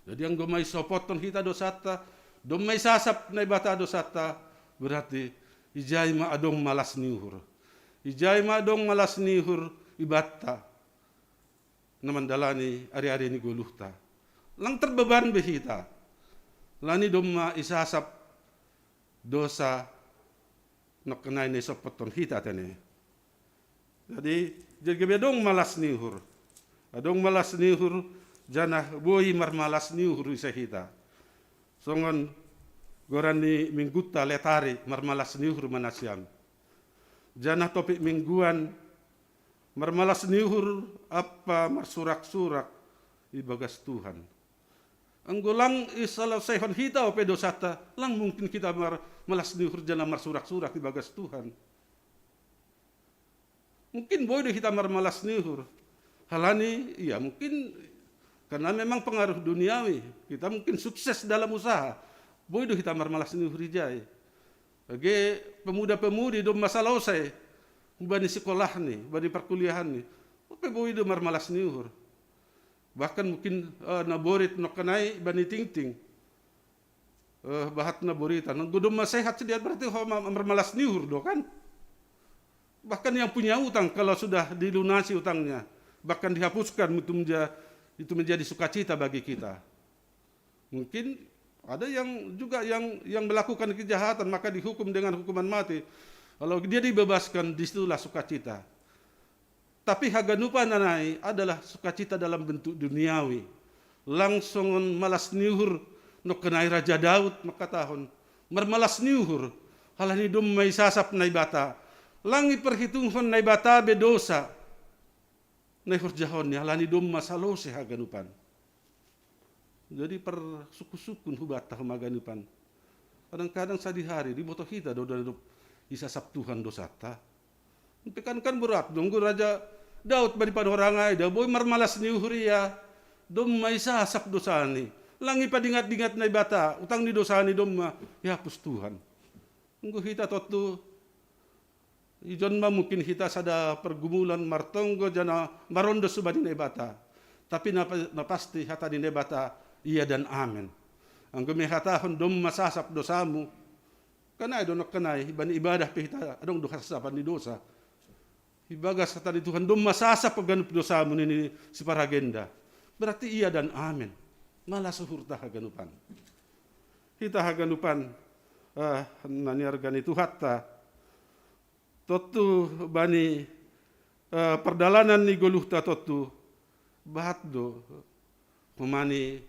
Jadi ang gumay sopoton kita dosata, domay sasap na bata dosata, berarti ijay ma adong malas nihur. Ijay ma adong malas nihur ibata naman dalani ari-ari ni guluhta. Lang terbeban behita. Lani dom isasap dosa nokanay ni sopoton kita tene. Jadi gabi adong malas nihur. Adong malas nihur jana boi marmalas nihur isa hita. Songon goran ni mingguta letari marmalas nihur manasyam. Jana topik mingguan marmalas nihur apa marsurak-surak ibagas Tuhan. Anggulang isalau sehon hita o pedosata lang mungkin kita malas nihur jana marsurak-surak ibagas Tuhan. Mungkin boleh kita marmalas nihur. Halani, ya mungkin karena memang pengaruh duniawi. Kita mungkin sukses dalam usaha. Boleh kita marmalas nihur ijay. Bagi pemuda-pemudi do masalah usai. Bani sekolah nih, bani perkuliahan nih. Apa boleh do marmalas nihur. Bahkan mungkin naborit nokanay bani ting-ting. Bahat naboritan. Nang masehat sedia berarti marmalas nihur do kan. Bahkan yang punya utang kalau sudah dilunasi utangnya, bahkan dihapuskan itu menjadi sukacita bagi kita. Mungkin ada yang juga yang melakukan kejahatan maka dihukum dengan hukuman mati. Kalau dia dibebaskan disitulah sukacita. Tapi haganupa nanai adalah sukacita dalam bentuk duniawi. Langsung malas niuhur no kenai Raja Daud maka tahun marmalas niuhur halani dum may sasap na ibata. Langi perhitungan na ibata bedosa. Na hurjahon ni halani dum masalose haganupan. Jadi per suku-sukun hubata humaganupan. Kadang-kadang sadihari di boto kita do isasap Tuhan dosata. Kan berat dong Raja Daud daripada orang ay da boy marmalas ni uhuria dom may sasap dosani. Langi padingat-dingat na ibata utang ni dosani dom ihapus Tuhan. Unggu kita totu ijon mungkin kita sada pergumulan martonggo jana marondo subadi na ibata. Tapi na pasti hata di nebata iya dan amin. Ang gumihatahon dom masasap dosamu. Kanay donok kanay bani ibadah pihita adong dosapan ni dosa. Ibagas kata di Tuhan dom masasap paganup dosamu ni si paragenda. Berarti iya dan amin. Malah suhurta haganupan. Kita haganupan naniargani Tuhatta. Totu bani perdalanan ni goluhta totu bahat do kumani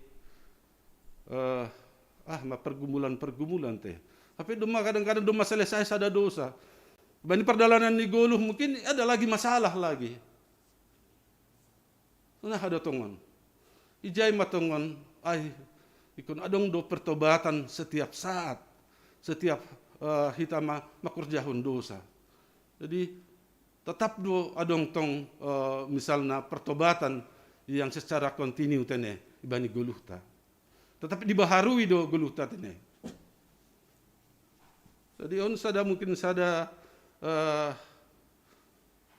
pergumulan teh. Tapi doma kadang-kadang doma selesai sada dosa. Bani perdalanan ni goluh mungkin ada lagi masalah lagi. Nah ada tongon. Ijay matongon ay ikon adong do pertobatan setiap saat. Setiap kita makurjahun dosa. Jadi tetap do adong tong misalnya pertobatan yang secara kontinu tene ibani guluhta. tetapi dibaharui do geluh tatene. Jadi on sada mungkin sada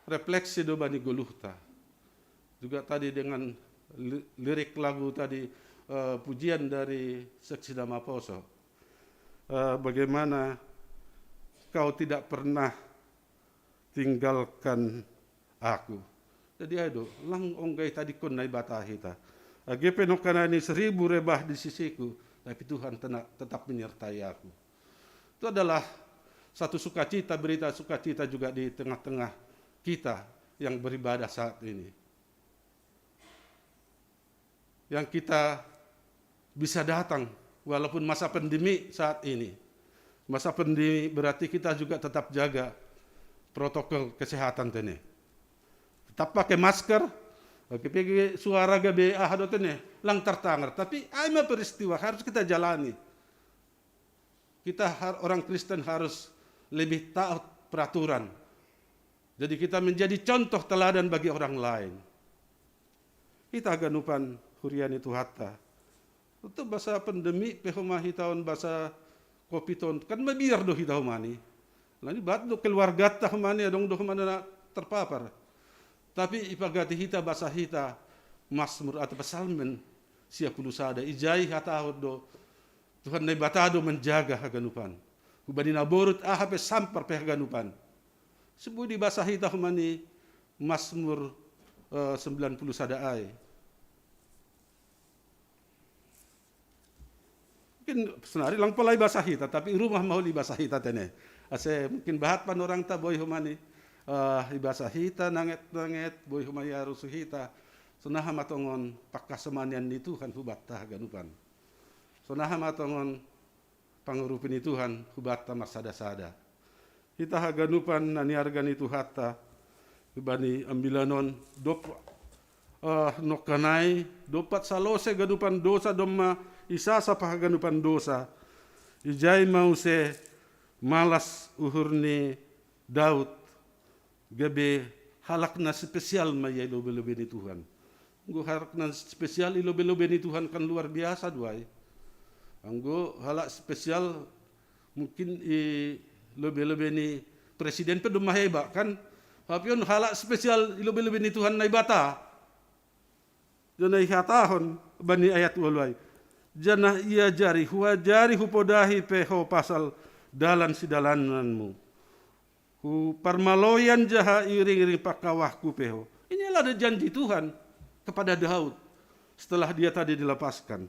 refleksi do bani geluh ta. Juga tadi dengan lirik lagu tadi, pujian dari Seksi Damaposo, bagaimana kau tidak pernah tinggalkan aku. Jadi ayo lang onggai tadi kon nai batahita. Agepe no kanani 1000 rebah di sisiku, tapi Tuhan tetap menyertai aku. Itu adalah satu sukacita, berita sukacita juga di tengah-tengah kita yang beribadah saat ini. Yang kita bisa datang walaupun masa pandemi saat ini. Masa pandemi berarti kita juga tetap jaga protokol kesehatan tene. Tetap pakai masker, pakai suara gabe ahado tene, lang tertangar. Tapi aima peristiwa harus kita jalani. Kita orang Kristen harus lebih taat peraturan. Jadi kita menjadi contoh teladan bagi orang lain. Kita ganupan hurian itu hatta. Itu bahasa pandemi pehomahi tahun bahasa kopi tahun kan mabiar do hitau mani. Lalu bat do keluarga tah mani adong do mana terpapar. Tapi ipagati hita bahasa hita Mazmur atau psalmen sia puluh sada ijai hata do Tuhan nai batado menjaga haganupan. Hubani naborut ahape sampar pe haganupan. Sebu di bahasa hita mani Mazmur 90 sada ai. Mungkin senari lang palai bahasa hita, tapi rumah mau li bahasa hita tene. Ase mungkin bahat pan orang ta boy humani bahasa hita nanget boy humani harus hita. Sunaha matongon pakasemanian ni Tuhan hubat ta ganupan. Sunaha matongon pangurupin ni Tuhan hubat ta masada-sada. Hita haganupan naniargan itu hatta bani ambilanon dop nokanai dopat salose ganupan dosa domma isa sa pahaganupan dosa ijai mau se malas uhurni Daud gabe halakna spesial maya lobe-lobe ni Tuhan. Anggo halakna spesial lobe-lobe ni Tuhan kan luar biasa duai. Anggo halak spesial mungkin lobe-lobe ni presiden pe dumah heba kan. Hapion halak spesial lobe-lobe ni Tuhan nai bata. Janai hatahon bani ayat walai. Janah ia jari huwa jari hupodahi peho pasal dalan sidalananmu. Hu parmaloyan jaha iring-iring pakawahku peho. Inilah ada janji Tuhan kepada Daud setelah dia tadi dilepaskan.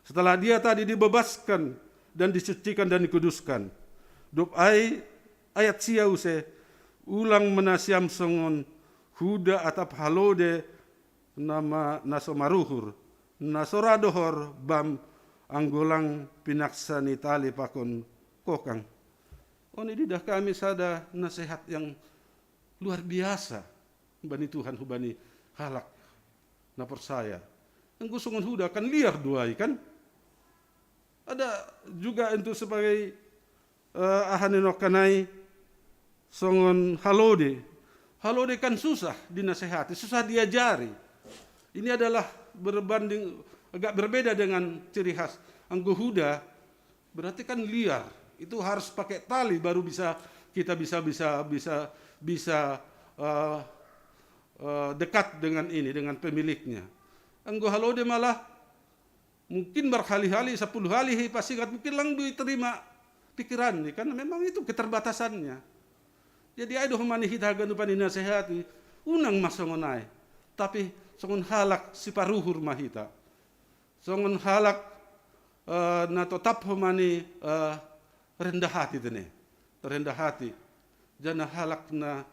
Setelah dia tadi dibebaskan dan disucikan dan dikuduskan. Dop ayat siause ulang menasiam songon huda atap halode nama nasomaruhur. Nasoradohor bam anggolang pinaksani tali pakon kokang. Oni didah kami sada nasihat yang luar biasa bani Tuhan hubani halak na persaya. Engko songon huda kan liar duai kan. Ada juga itu sebagai ahanenokanai songon halode. Halode kan susah dinasehati, susah diajari. Ini adalah berbanding agak berbeda dengan ciri khas anggo huda, berarti kan liar. Itu harus pakai tali baru kita bisa dekat dengan ini, dengan pemiliknya. Anggo halode malah mungkin berkali-kali 10 kali pasti mungkin lang diterima pikiran nih, karena memang itu keterbatasannya. Jadi ayo mani kita ganupan dinasehati, unang masongonai, tapi songon halak si paruhur mahita. Songon halak na tetap humani rendah hati tene. Terendah hati. Jana halak na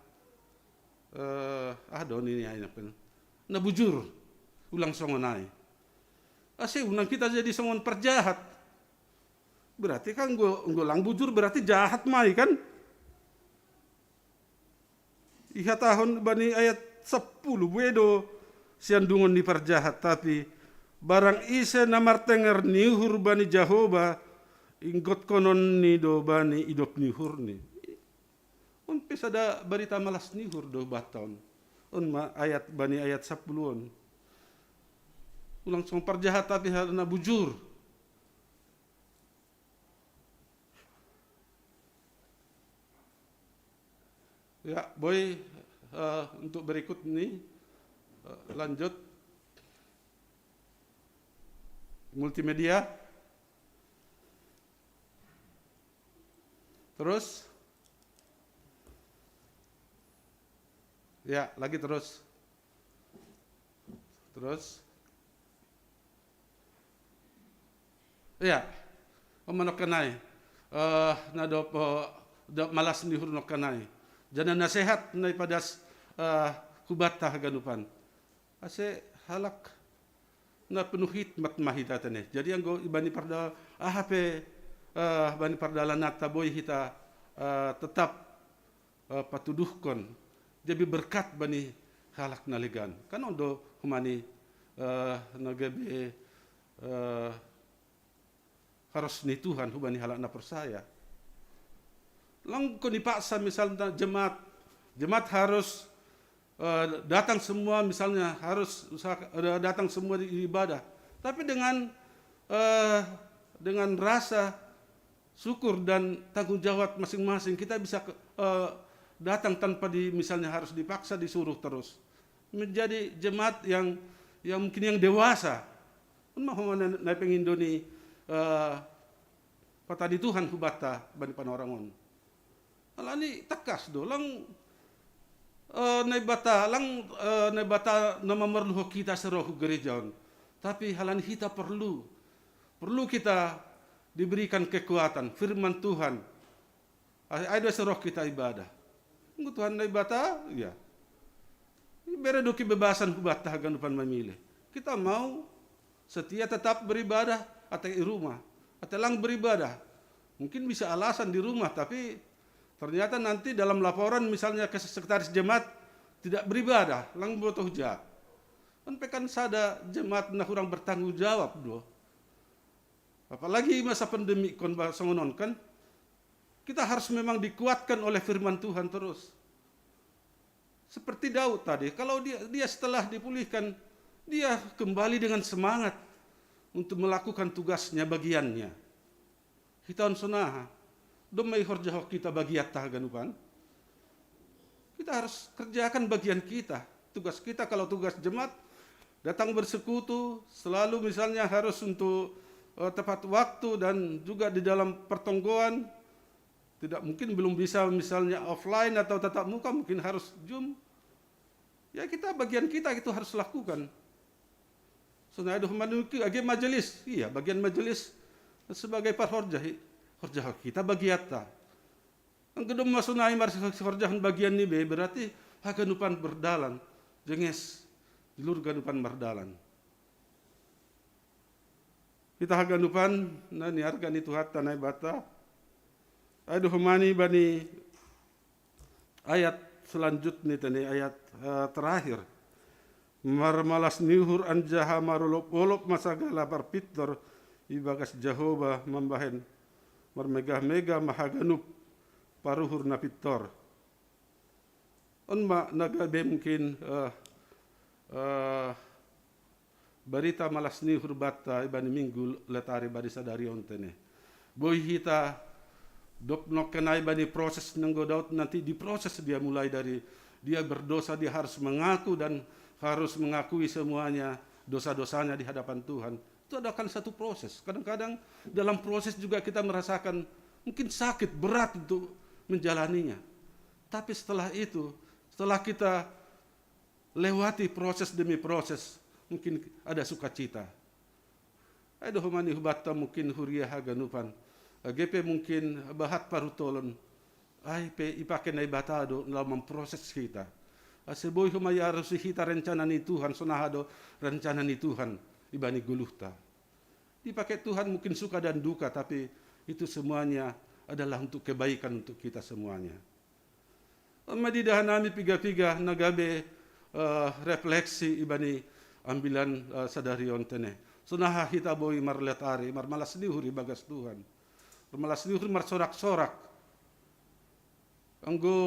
ini na bujur ulang songonai. Asih unang kita jadi songon perjahat. Berarti kan lang bujur berarti jahat mai kan? Iha tahun bani ayat 10 wedo siandungon ni perjahat tapi barang ise namar tenger nihur bani Jahoba inggot konon ni do bani idop nihur ni. Umpis ada berita malas nihur do baton. Ayat bani ayat 10-on. Ulang song perjahat tapi harana bujur Ya, Boy, untuk berikut ini lanjut multimedia. Terus, ya lagi terus. Ya, manokanay. Nadop malas ni hurnokanay. Jangan nasihat na ipadas hubata ganupan. Ase halak na penuhit matmahita tane. Jadi ang go ibani parda ahape bani pardalan nata boy hita tetap patuduhkon. Jadi berkat bani halak naligan. Kan ondo humani nagabe harus ni Tuhan hubani halak na persaya. Lang ko dipaksa misalnya jemaat harus datang semua, misalnya harus datang semua di ibadah, tapi dengan rasa syukur dan tanggung jawab masing-masing kita bisa datang tanpa misalnya harus dipaksa disuruh terus. Menjadi jemaat yang mungkin yang dewasa. Mahomana na pengindoni patadi Tuhan hubata bani panorangon. Alani takas do lang naibata nama merluh kita seroh gerejaon. Tapi halani kita perlu kita diberikan kekuatan firman Tuhan. Ada seroh kita ibadah. Tuhan naibata ya. Beredo kebebasan hubata ganupan memilih. Kita mau setia tetap beribadah atau di rumah atau lang beribadah. Mungkin bisa alasan di rumah tapi ternyata nanti dalam laporan misalnya ke sekretaris jemaat tidak beribadah, lang butuh hujat. Kan pekan sada jemaat na kurang bertanggung jawab do. Apalagi masa pandemi kon songonon kan. Kita harus memang dikuatkan oleh firman Tuhan terus. Seperti Daud tadi, kalau dia setelah dipulihkan, dia kembali dengan semangat untuk melakukan tugasnya, bagiannya. Kita on sonaha, domai horjahok kita bagiat ganupan. Kita harus kerjakan bagian kita, tugas kita. Kalau tugas jemaat, datang bersekutu, selalu misalnya harus untuk tepat waktu dan juga di dalam pertonggoan. Tidak mungkin belum bisa misalnya offline atau tatap muka, mungkin harus Zoom. Ya kita bagian kita itu harus lakukan. Sunai doh manuki age majelis, iya bagian majelis sebagai parhorjah kita bagiata. Ang gedom masunai mar horjahan bagian ni be berarti haganupan berdalan, jenges dilur ganupan berdalan. Kita haganupan na niargan itu hatta nai bata. Aduh humani bani ayat selanjutnya tadi ayat terakhir. Marmalas nihur anjaha marolop masagala parpitor ibagas Jehovah membahen marmegah-megah mahaganup paruhur napitor. Onma nagabe mungkin berita malas nihur bata ibani minggu letari bari sadari ontene. Boy hita dop kenai bani proses nenggo Daud nanti diproses dia mulai dari dia berdosa, dia harus mengaku dan harus mengakui semuanya dosa-dosanya di hadapan Tuhan. Itu adalah satu proses. Kadang-kadang dalam proses juga kita merasakan mungkin sakit berat untuk menjalaninya. Tapi setelah itu, setelah kita lewati proses demi proses, mungkin ada sukacita. Aduh mani hubata mungkin huria haganupan. GP mungkin bahat parutolon ay pe ipake na ibatado dalam memproses kita. Aseboy humaya harus kita rencana ni Tuhan sonahado rencana ni Tuhan ibani guluhta. Dipakai Tuhan mungkin suka dan duka tapi itu semuanya adalah untuk kebaikan untuk kita semuanya. Madidahan nami piga-piga nagabe refleksi ibani ambilan sadarion tene. Sonaha hita boy marletari marmalas dihuri bagas Tuhan. Malas dihur marsorak-sorak. Anggo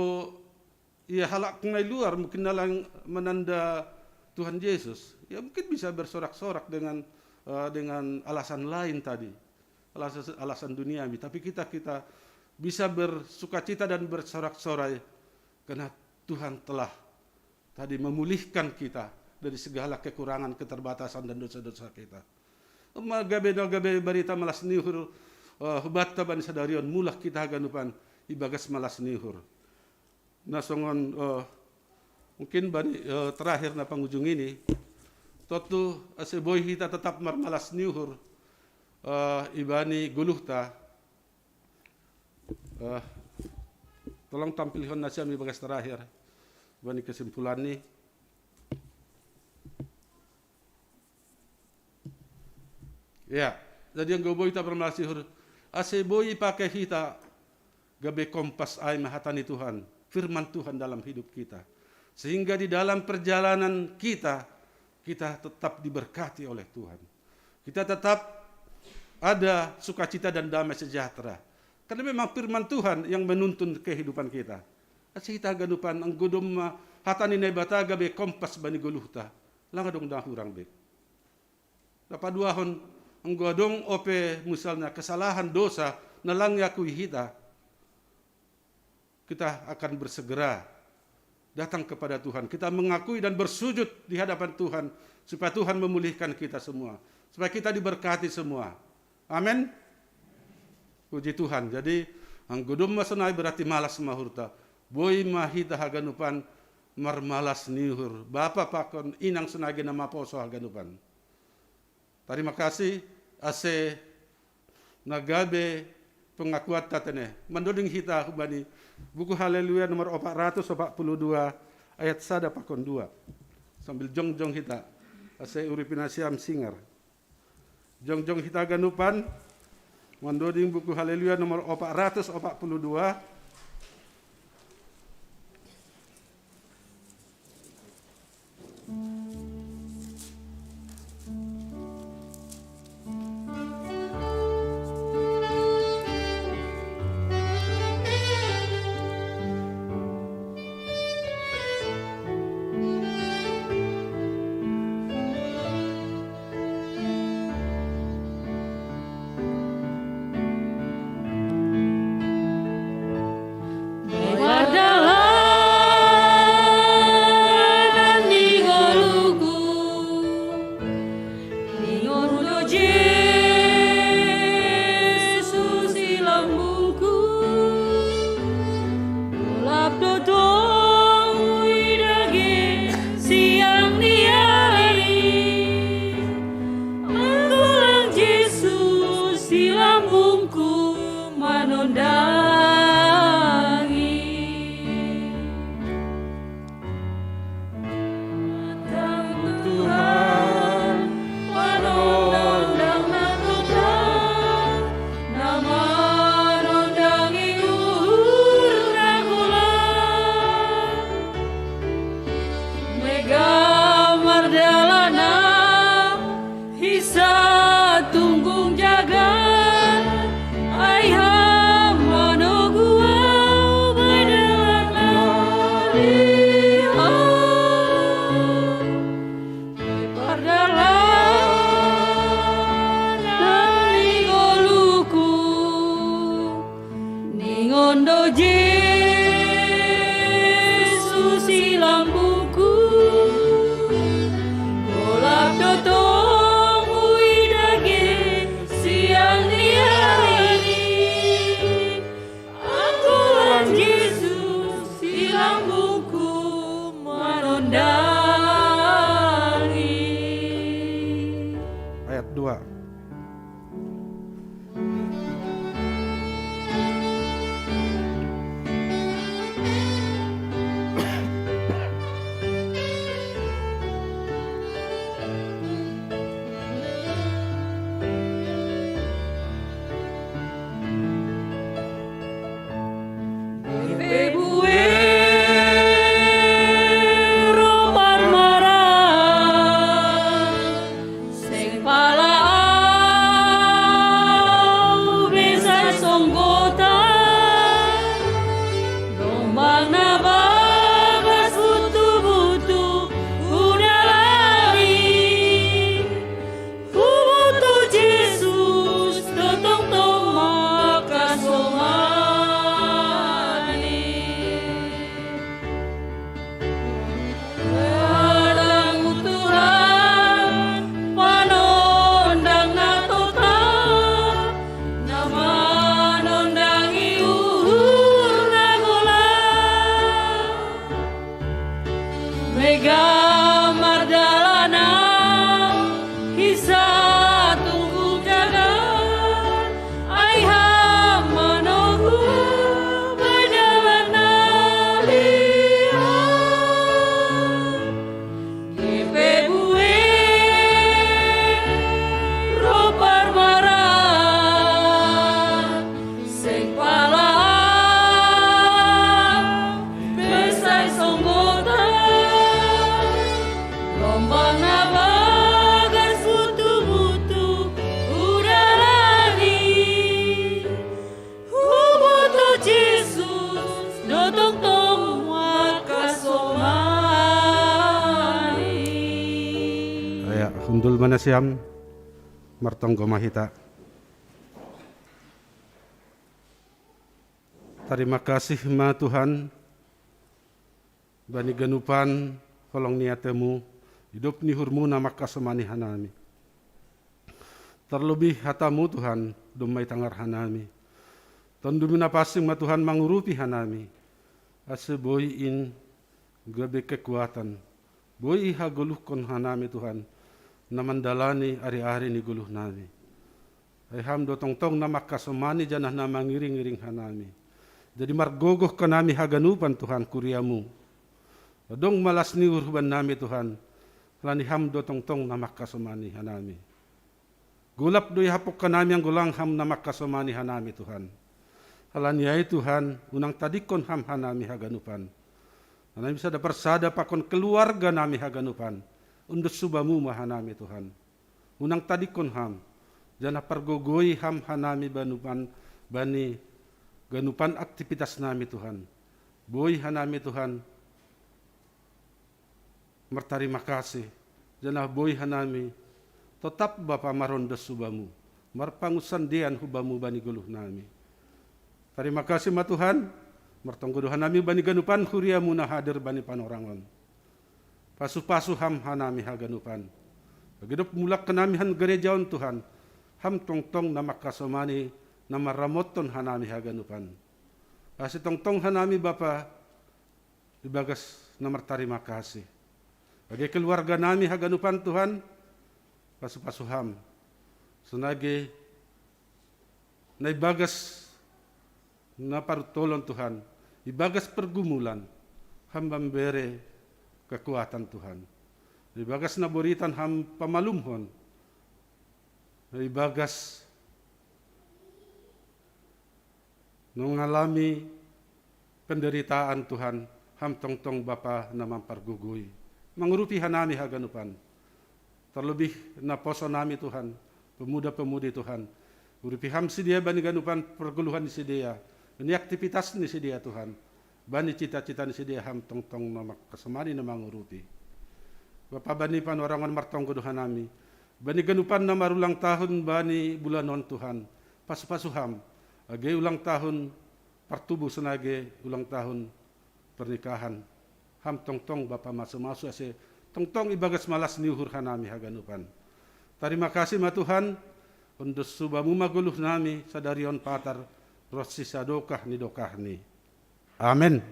ia halak ngai luar mungkin nalang menanda Tuhan Yesus. Ya mungkin bisa bersorak-sorak dengan alasan lain tadi. Alasan duniawi, tapi kita bisa bersukacita dan bersorak-sorai Karena Tuhan telah tadi memulihkan kita dari segala kekurangan, keterbatasan dan dosa-dosa kita. Gabe barita malas nihur hubatta ban sadarion mulah kita ganupan ibagas malas nihur. Nasongon mungkin bani terakhir na pangujung ini totu aseboy kita tetap marmalas nihur ibani guluhta tolong tampilkan nasiam ibagas terakhir bani kesimpulan nih. Ya, jadi yang goboy kita bermalas nihur aseboy pakai kita gabe kompas ay mahatani Tuhan, firman Tuhan dalam hidup kita. Sehingga di dalam perjalanan kita tetap diberkati oleh Tuhan. Kita tetap ada sukacita dan damai sejahtera. Karena memang firman Tuhan yang menuntun kehidupan kita. Asita ganupan ang gudum hatani nebata gabe kompas bani guluhta. Langadong dahurang be. Napaduahon ang godong ope misalnya kesalahan dosa na lang yakui kita akan bersegera datang kepada Tuhan. Kita mengakui dan bersujud di hadapan Tuhan supaya Tuhan memulihkan kita semua, supaya kita diberkati semua. Amin. Puji Tuhan. Jadi ang gudum masanay berarti malas mahurta. Boy mahita haganupan marmalas nihur. Bapa pakon inang senagi na maposo haganupan. Terima kasih ase nagabe pengakuan tatene. Mendoding hita bani buku Haleluya nomor 442 ayat 1 pakon 2. Sambil jong-jong hita ase uripinasiam singar. Jong-jong hita ganupan mendoding buku Haleluya nomor 442 ayat 2. Mega Mardalana Kisah tunggu jalan Ayah menunggu berjalan nalian GP Bue Ropar Marah Seng Pala Besai Songgota Lombang nabagar sutu-butu udalani Hubutu Jesus notong-tong wakasomani Aya hundul manasiam martonggo mahita. Terima kasih ma Tuhan bani ganupan kolong niatemu hidup ni hurmuna maka semani hanami. Terlebih hatamu Tuhan dumai tangar hanami. Tondumina pasing ma Tuhan mangurupi hanami. Ase boyin gabe kekuatan. Boi haguluh kon hanami Tuhan. Namandalani ari-ari ni guluh nami. Ay hamdo tong-tong na makasomani janah na mangiring-iring hanami. Jadi margogoh kanami haganupan Tuhan kuriamu. Dong malas ni urban nami Tuhan. Lani hamdo tong-tong na makasomani hanami. Gulap doy hapok kanami ang gulang ham na makasomani hanami Tuhan. Halani ay Tuhan unang tadikon ham hanami haganupan. Hanami bisa daparsada pakon keluarga nami haganupan. Undos subamu mahanami Tuhan. Unang tadikon ham. Jana pargogoy ham hanami banupan bani ganupan aktivitas nami Tuhan. Boy hanami Tuhan. Martarima kasih. Jana boy hanami. Tetap Bapa marondos subamu. Marpangusandian hubamu bani guluh nami. Terima kasih ma Tuhan. Martonggodohan nami bani ganupan huriamu na hadir bani panorangon. Pasu-pasu ham hanami haganupan. Pagidop mulak kanami han gerejaon Tuhan. Ham tong-tong na makasomani na maramoton hanami haganupan. Pasi tong-tong hanami Bapa ibagas na martarima kasih. Bagi keluarga nami haganupan Tuhan. Pasu-pasu ham. Sunagi na ibagas na parutolon Tuhan. Ibagas pergumulan. Ham bambere kekuatan Tuhan. Ibagas na buritan ham pamalumhon. Ibagas nungalami penderitaan Tuhan ham tong-tong Bapa na mamparguguy. Mangurupi hanami haganupan. Terlebih na poso nami Tuhan, pemuda-pemudi Tuhan. Urupi ham sidia bani ganupan perguluhan ni sidia. Ini aktivitas ni sidia Tuhan. Bani cita-cita ni sidia ham tong-tong na kasemani na mangurupi. Bapa bani panorangan martonggodohan nami. Bani ganupan na marulang tahun bani bulanon Tuhan. Pasu-pasuham. Age ulang tahun partubuh senage ulang tahun pernikahan. Ham tong-tong Bapa masu-masu ase tong-tong ibagas malas niuhur hanami haganupan. Terima kasih ma Tuhan. Undos subamu maguluh nami sadarion patar rosi sadokah ni dokah ni. Amin.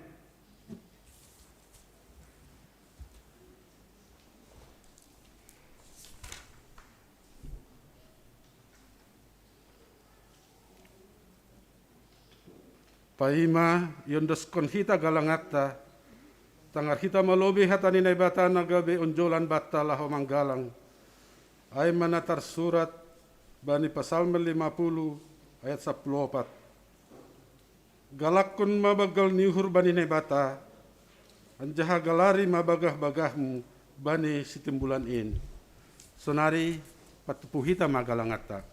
Paima yondos kon hita galangata tangar hita malobi hatani na bata nagabe unjolan bata laho manggalang ay manatar surat bani pasal 50 ayat 14. Galakun mabagal niuhur bani nebata, anjaha galari mabagah-bagahmu bani sitimbulan in. Sonari patupuhita magalangata.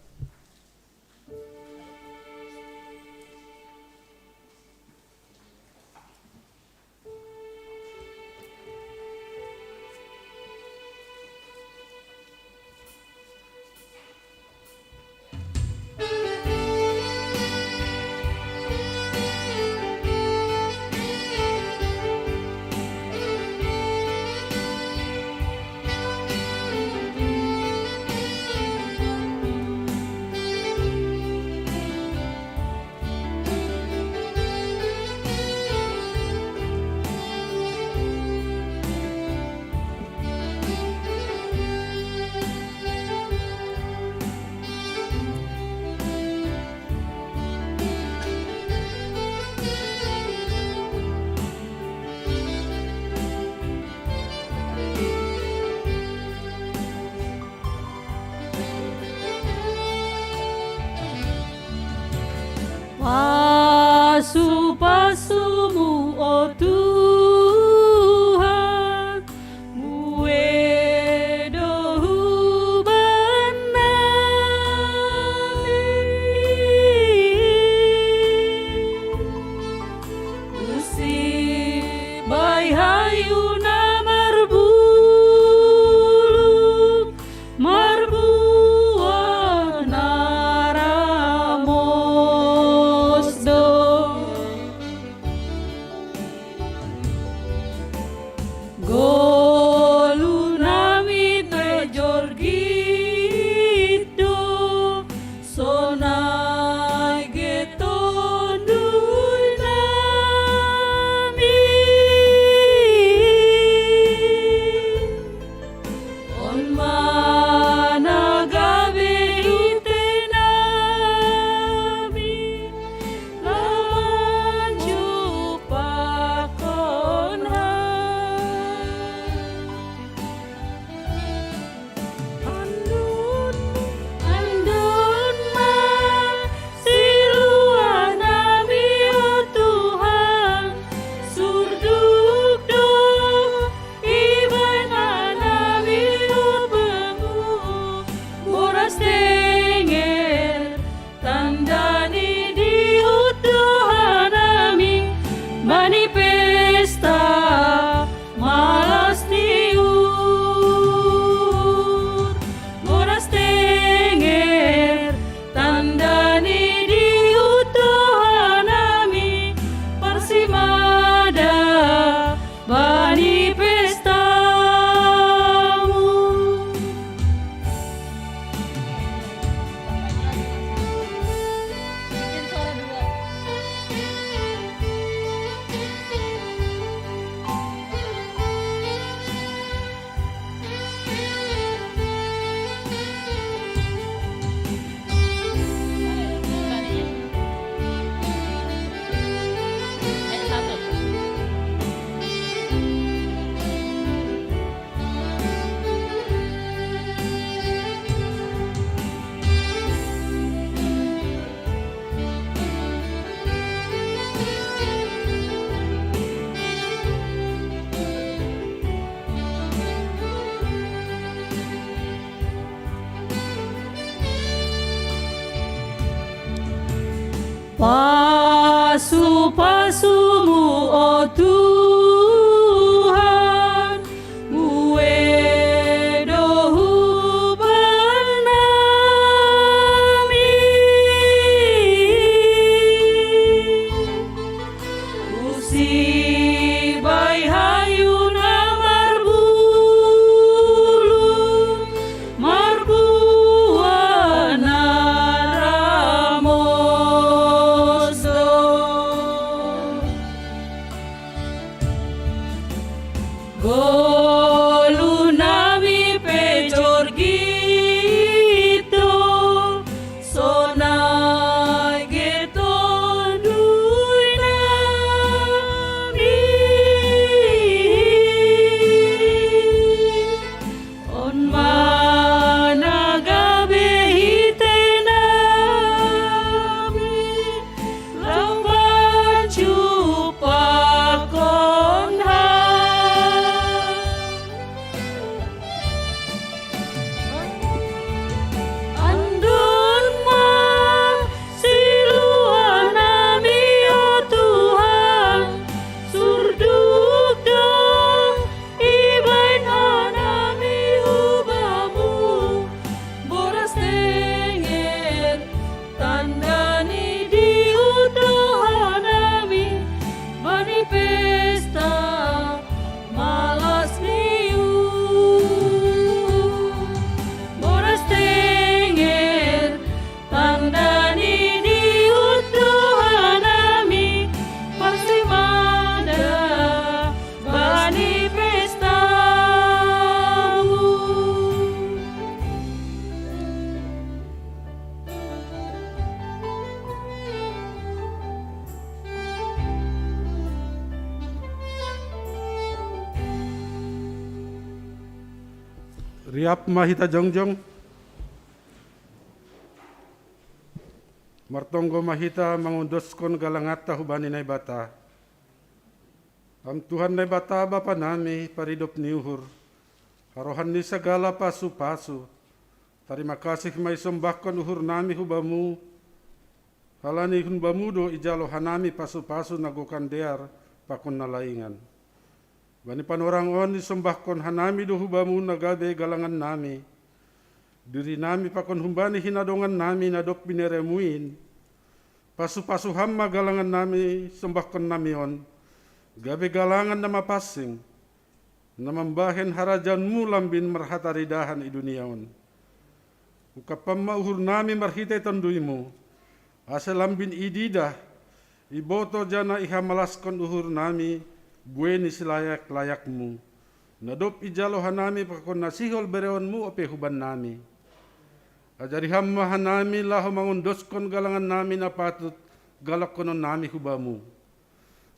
pasu-pasumu, oh Tuhan, muedohu banami, usibai hayun amar bulu, marbuana ramoso. Golu nami pejor gitu, sonai gitu dui nami. On mana gabe hite nami, lamban cupa konha. Andun ma siluan nami, oh Tuhan, surduk dong ibain hanami hubamu, boras tenger tandani diutuhan nami, bani pesta malas niu, boras tenger tandani diutuhan nami, pasti mada bani pestamu. Riap mahita jongjong. Martonggo mahita mangundoskon galangata hubani na bata. Am Tuhan na bata bapa nami paridop niuhur. Harohan ni segala pasu-pasu. Terima kasih may sombahkan uhur nami hubamu. Halani hun bamudo ijalo hanami pasu-pasu nagukan dear pakon nalaingan. Bani panorang on isombahkon hanami do hubamu nagabe galangan nami. Diri nami pakon humbani hinadongan nami nadop bineremuin. Pasu-pasu hamma galangan nami sombahkon nami on. Gabe galangan nama pasing. Namambahen harajanmu lambin marhataridahan i dunia on. Ukapamma uhur nami marhite tanduimu. Asa lambin ididah. Iboto jana ihamalaskon uhur nami. Bueni silayak-layakmu. Nadop ijalo hanami pakon nasihol bereonmu ope huban nami. Ajari hamma hanami laho mangundoskon galangan nami na patut galak konon nami hubamu.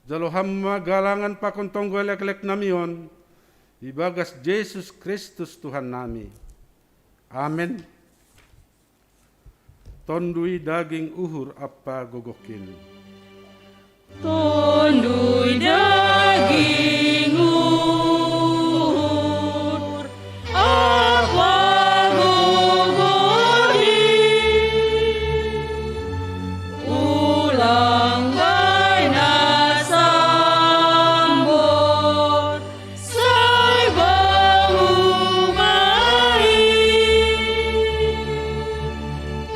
Jalo hamma galangan pakon tonggo elek-elek namion. Ibagas Yesus Kristus Tuhan nami. Amen. Tondui daging uhur apa gogokin. Tondui daging uhur apa gogokin, ulang bay nasambot say bangu mai,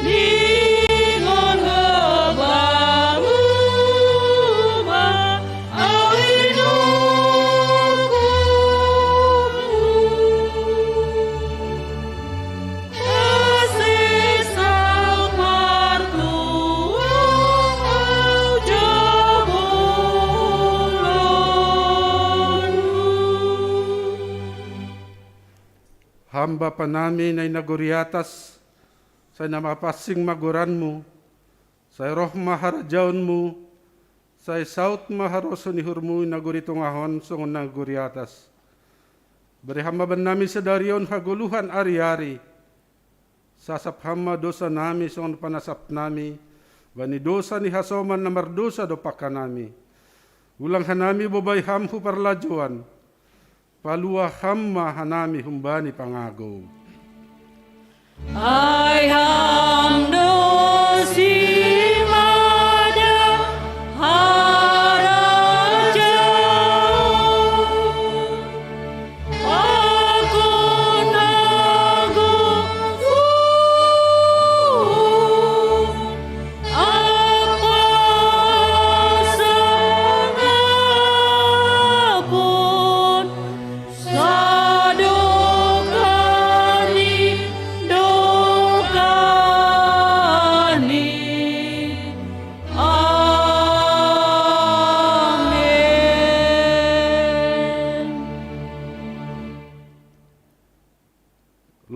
lingon ngebangu Hamba pa namin ay naguriatas sa namapasing maguranmu, sa roh maharajaunmu, sa saut maharoso ni hurmu naguritong ahon sungon naguriatas. Beri hamba ban namin sa darion haguluhan ari-ari, sasap hamba dosa nami sungon panasap nami, bani dosa ni hasoman na mardosa do paka nami. Ulang hanami bobay hamhu parlajuan, palua hamma hanami humbani pangago. Ay hamdo si mada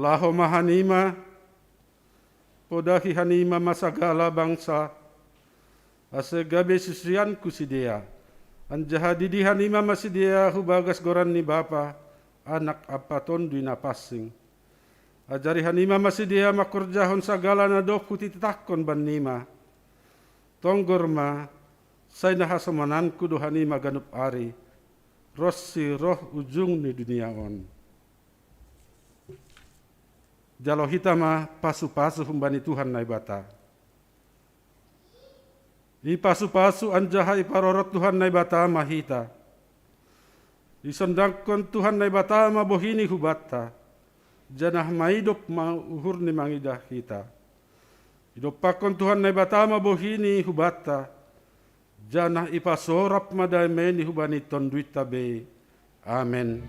laho mahanima, podahi hanima masagala bangsa, ase gabe sisianku sidea, anjahadi di hanima masidea hubagas goran ni bapa, anak apa tondui na passing. Ajari hanima masidia makurjahon sagala na doku titakon ban nima. Tonggorma, say nahasamananku do hanima ganup ari, rossi roh ujung ni dunia on. Jalo hitama pasu-pasu humbani Tuhan naibata. I pasu-pasu anjahai parorot Tuhan naibata mahita. Isondangkon Tuhan naibata mabohini hubata. Janah maidop mauhur ni mangidah kita. Idopakon Tuhan naibata mabohini hubata. Janah ipasorap madaimeni hubani tonduita be. Amen.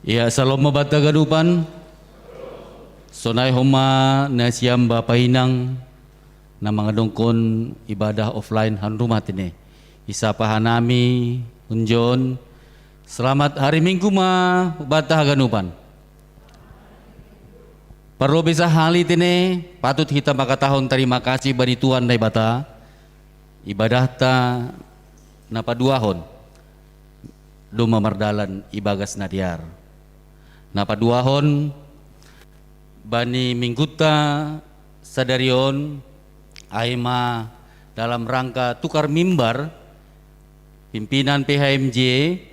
Ya, salam mabata gadupan. Sonay homa na siyam bapahinang na mga dongkon ibadah offline han rumah tini. Isa pa hanami unjon. Selamat hari Minggu ma bata ganupan. Perlu bisa hali tini patut kita makatahon terima kasih bani Tuhan dai bata. Ibadah ta napa duahon. Duma mardalan ibagas nadiar. Napa duahon bani mingguta sadarion aima dalam rangka tukar mimbar pimpinan PHMJ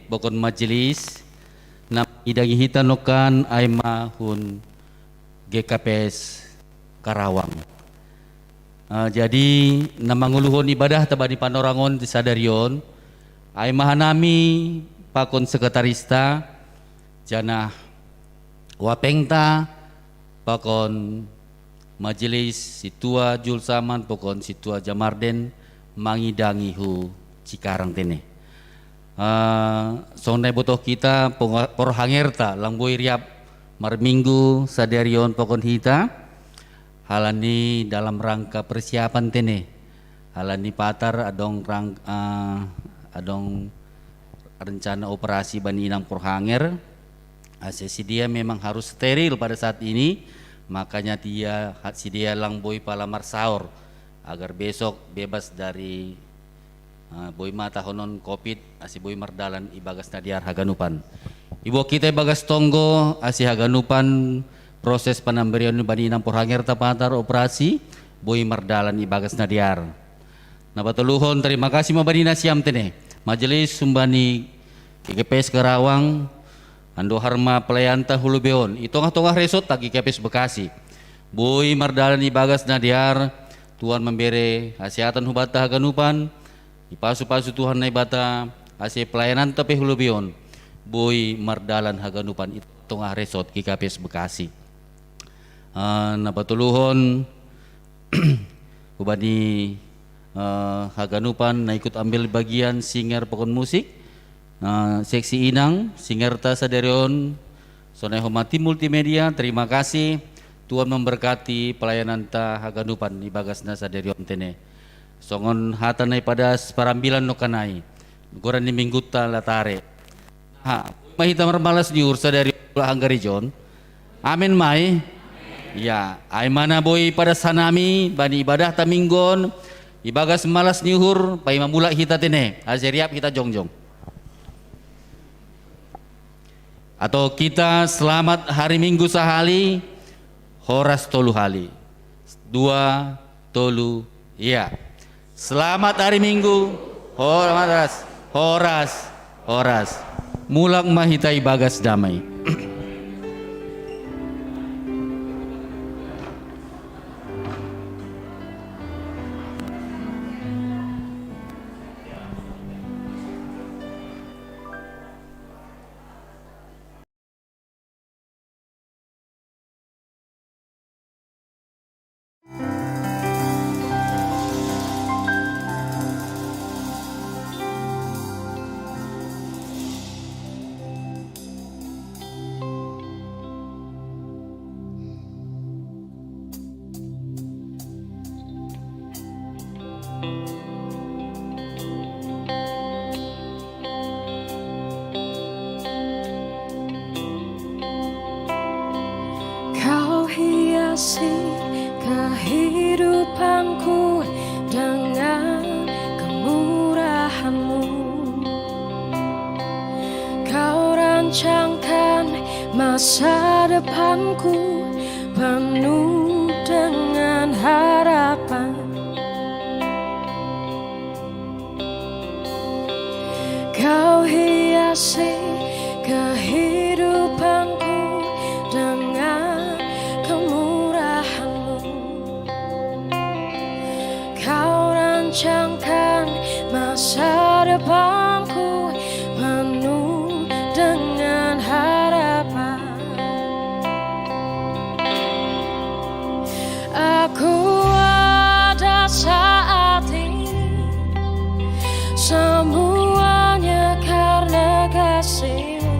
bokon majelis na idangi hitan nokan aima hun GKPS Karawang. Jadi namanguluhon ibadah tabani panorangon di sadarion aima hanami pakon sekretarista janah wapengta pakon majelis situa julsaman pokon situa Jamarden mangidangi hu Cikarang tene. Sonai botoh kita porhangerta langboy riap marminggu sadarion pokon hita halani dalam rangka persiapan tene. Halani patar adong adong rencana operasi bani inang porhanger. Asesi dia memang harus steril pada saat ini, makanya si dia langboy palamar sahur agar besok bebas dari boy mata honon covid asi boy mardalan ibagas nadiar haganupan. Ibu kita bagas tonggo asi haganupan proses penambarian bani inang porhanger tapatar operasi boy mardalan ibagas nadiar. Nabatuluhon terima kasih mabani nasiam tene majelis sumbani GKPS Karawang ando harma pelayanta hulubeon itongah-tongah resot tagi KPS Bekasi boy mardalan ibagas nadiar Tuhan memberi kesehatan hubata haganupan ipasu-pasu Tuhan naibata ase pelayanan tapi hulubeon boy mardalan haganupan itongah resot ki KPS Bekasi. Napatuluhon hubani haganupan na ikut ambil bagian singer pokon musik seksi inang singerta sadarion sonai homati multimedia terima kasih Tuhan memberkati pelayanan ta haganupan ibagasna sadarion tene songon hatanai pada parambilan nokanai goran ni minggu ta latare mahita marmalas niur sadarion hanggarijon amin mai ya ay mana boy pada sanami bani ibadah ta minggon ibagas malas niuhur pai mamula hita tene azeriap kita jongjong. Atau kita selamat hari Minggu sahali horas tolu hali 2 tolu ya Selamat hari Minggu. Horas, horas, horas. Mulak mahitai bagas damai. Kau hiasi kehidupanku dengan kemurahan-Mu. Kau rancangkan masa depanku penuh dengan harapan. Kau hiasi kehidupanku dengan kemurahan-Mu. Kau rancangkan masa depanku penuh dengan harapan. Aku ada saat ini, semuanya karena kasih-Mu.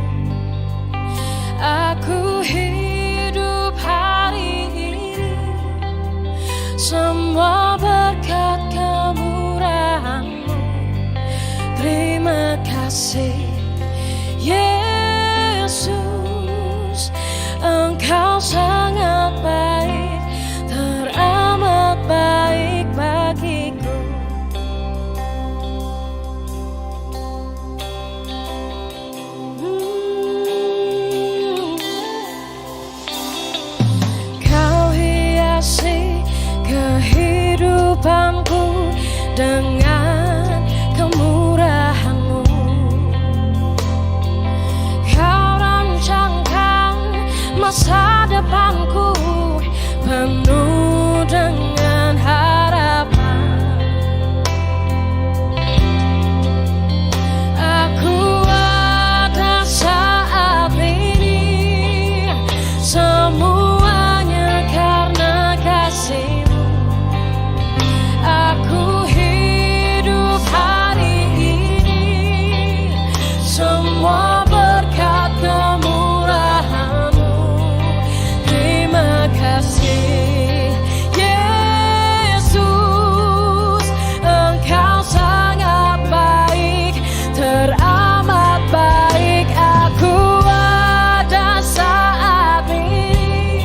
Aku hidup hari ini, semua berkat kemurahan-Mu. Terima kasih Yesus, Engkau sangat baik, teramat baik bagiku. Kau hiasi kehidupanku dengan kemurahan-Mu. Kau rancangkan masa depanku penuh dengan harapan. Aku ada saat ini, semuanya karena kasih-Mu. Aku hidup hari ini, semua berkat kemurahan-Mu. Terima kasih Yesus, Engkau sangat baik, teramat baik. Aku ada saat ini,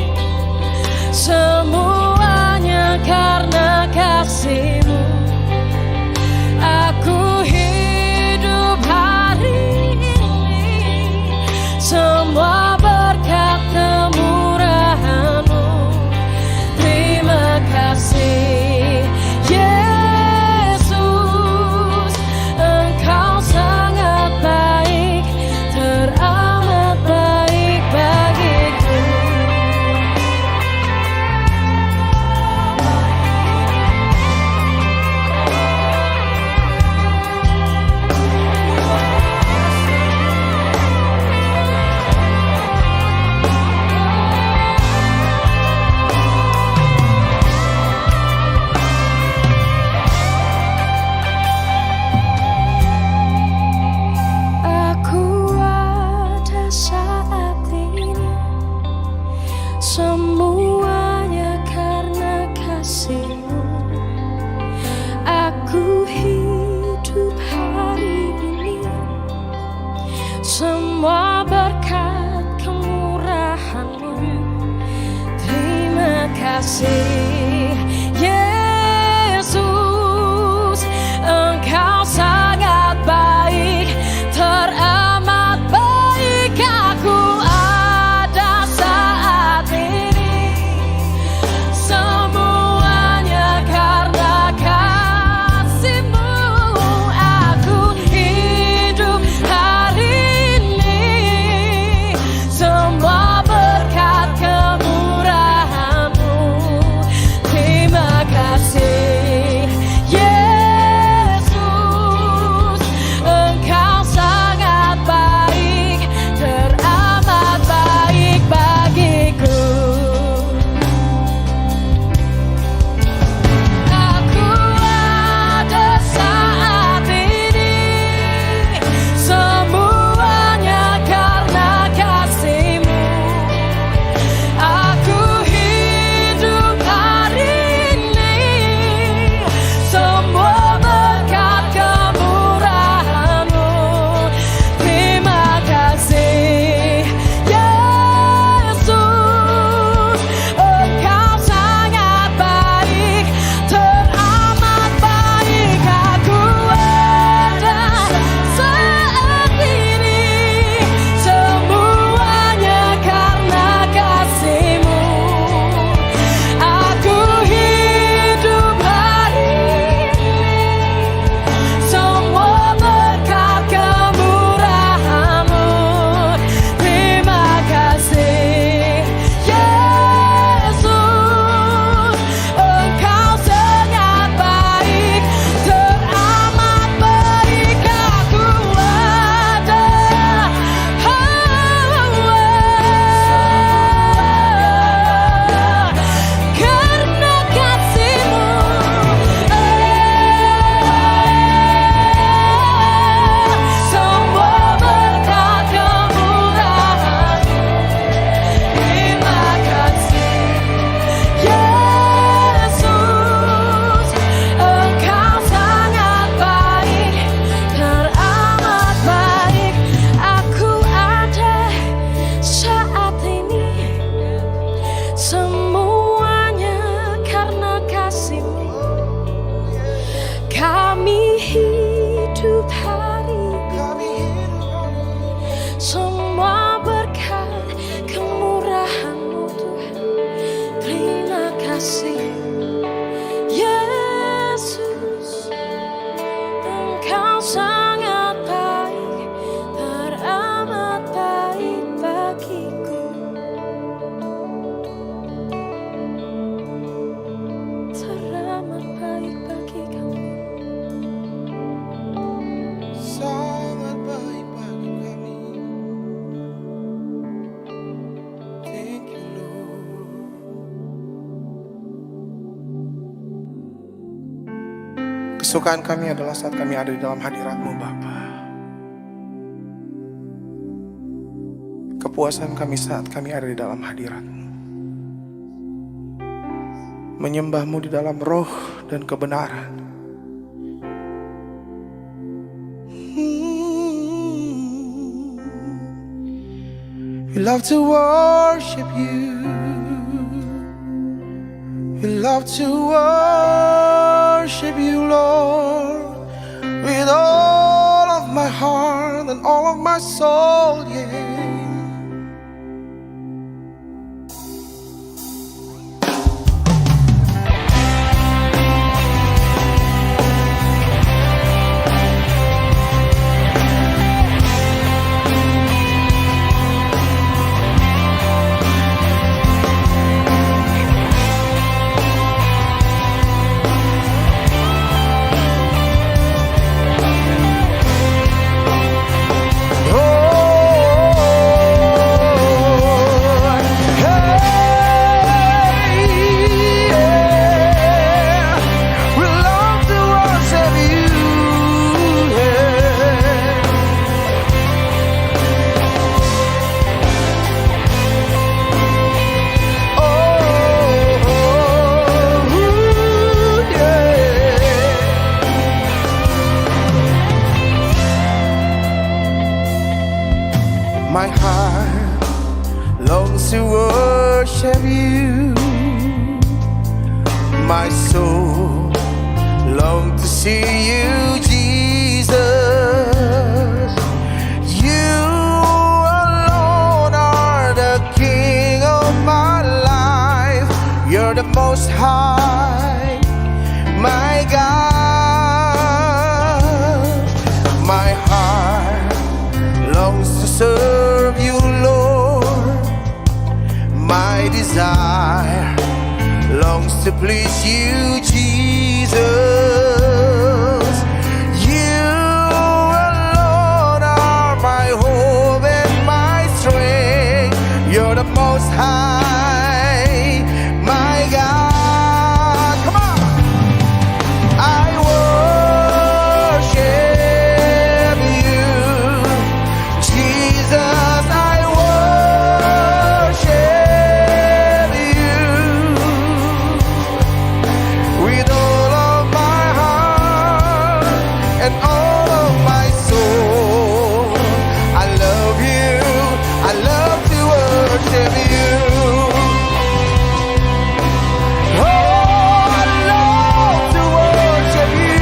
semuanya karena kasih-Mu. Aku hidup hari ini, semua berkat kemurahan-Mu. Terima kasih Yesus, Engkau sangat baik, teramat baik bagiku. Aku ada saat ini, semuanya karena kasih-Mu. Aku hidup hari ini, semua berkat kemurahan-Mu. Terima kasih Yesus, Engkau sangat baik, teramat baik. Aku ada saat ini, semuanya karena kasih-Mu. hidup hari semua berkat kemurahan-Mu Tuhan. Terima kasih Yesus, Engkau sangat baik, teramat baik bagiku. Teramat baik bagi kami. Sangat baik bagi kami. Thank you, Lord. Kesukaan kami adalah saat kami ada di dalam hadirat-Mu, Bapa. Kepuasan kami saat kami ada di dalam hadirat-Mu. Menyembah-Mu di dalam roh dan kebenaran. We love to worship You. We love to worship You, Lord, with all of my heart and all of my soul, yeah. My heart longs to worship You. My soul longs to see You, Jesus. You alone are the King of my life. You're the Most High, my God. My heart longs to serve You, Lord. My desire longs to please You, Jesus. You alone are my hope and my strength. You're the Most High, my God. Come on. I worship You, Jesus. I worship You with all of my heart and all of my soul. I love You. I love to worship You. Oh, I love to worship You.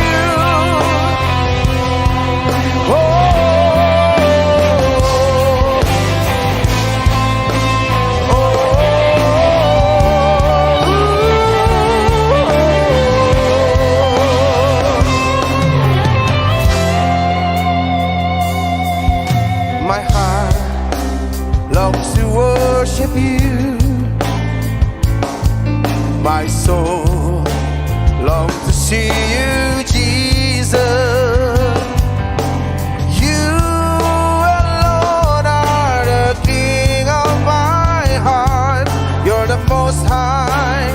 My heart longs to worship You. My soul longs to see You, Jesus. You alone are the King of my heart. You're the Most High,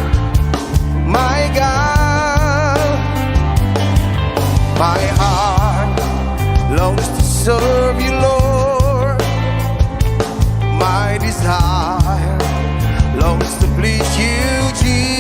my God. My heart longs to serve You, Lord. My desire longs to please You, Jesus.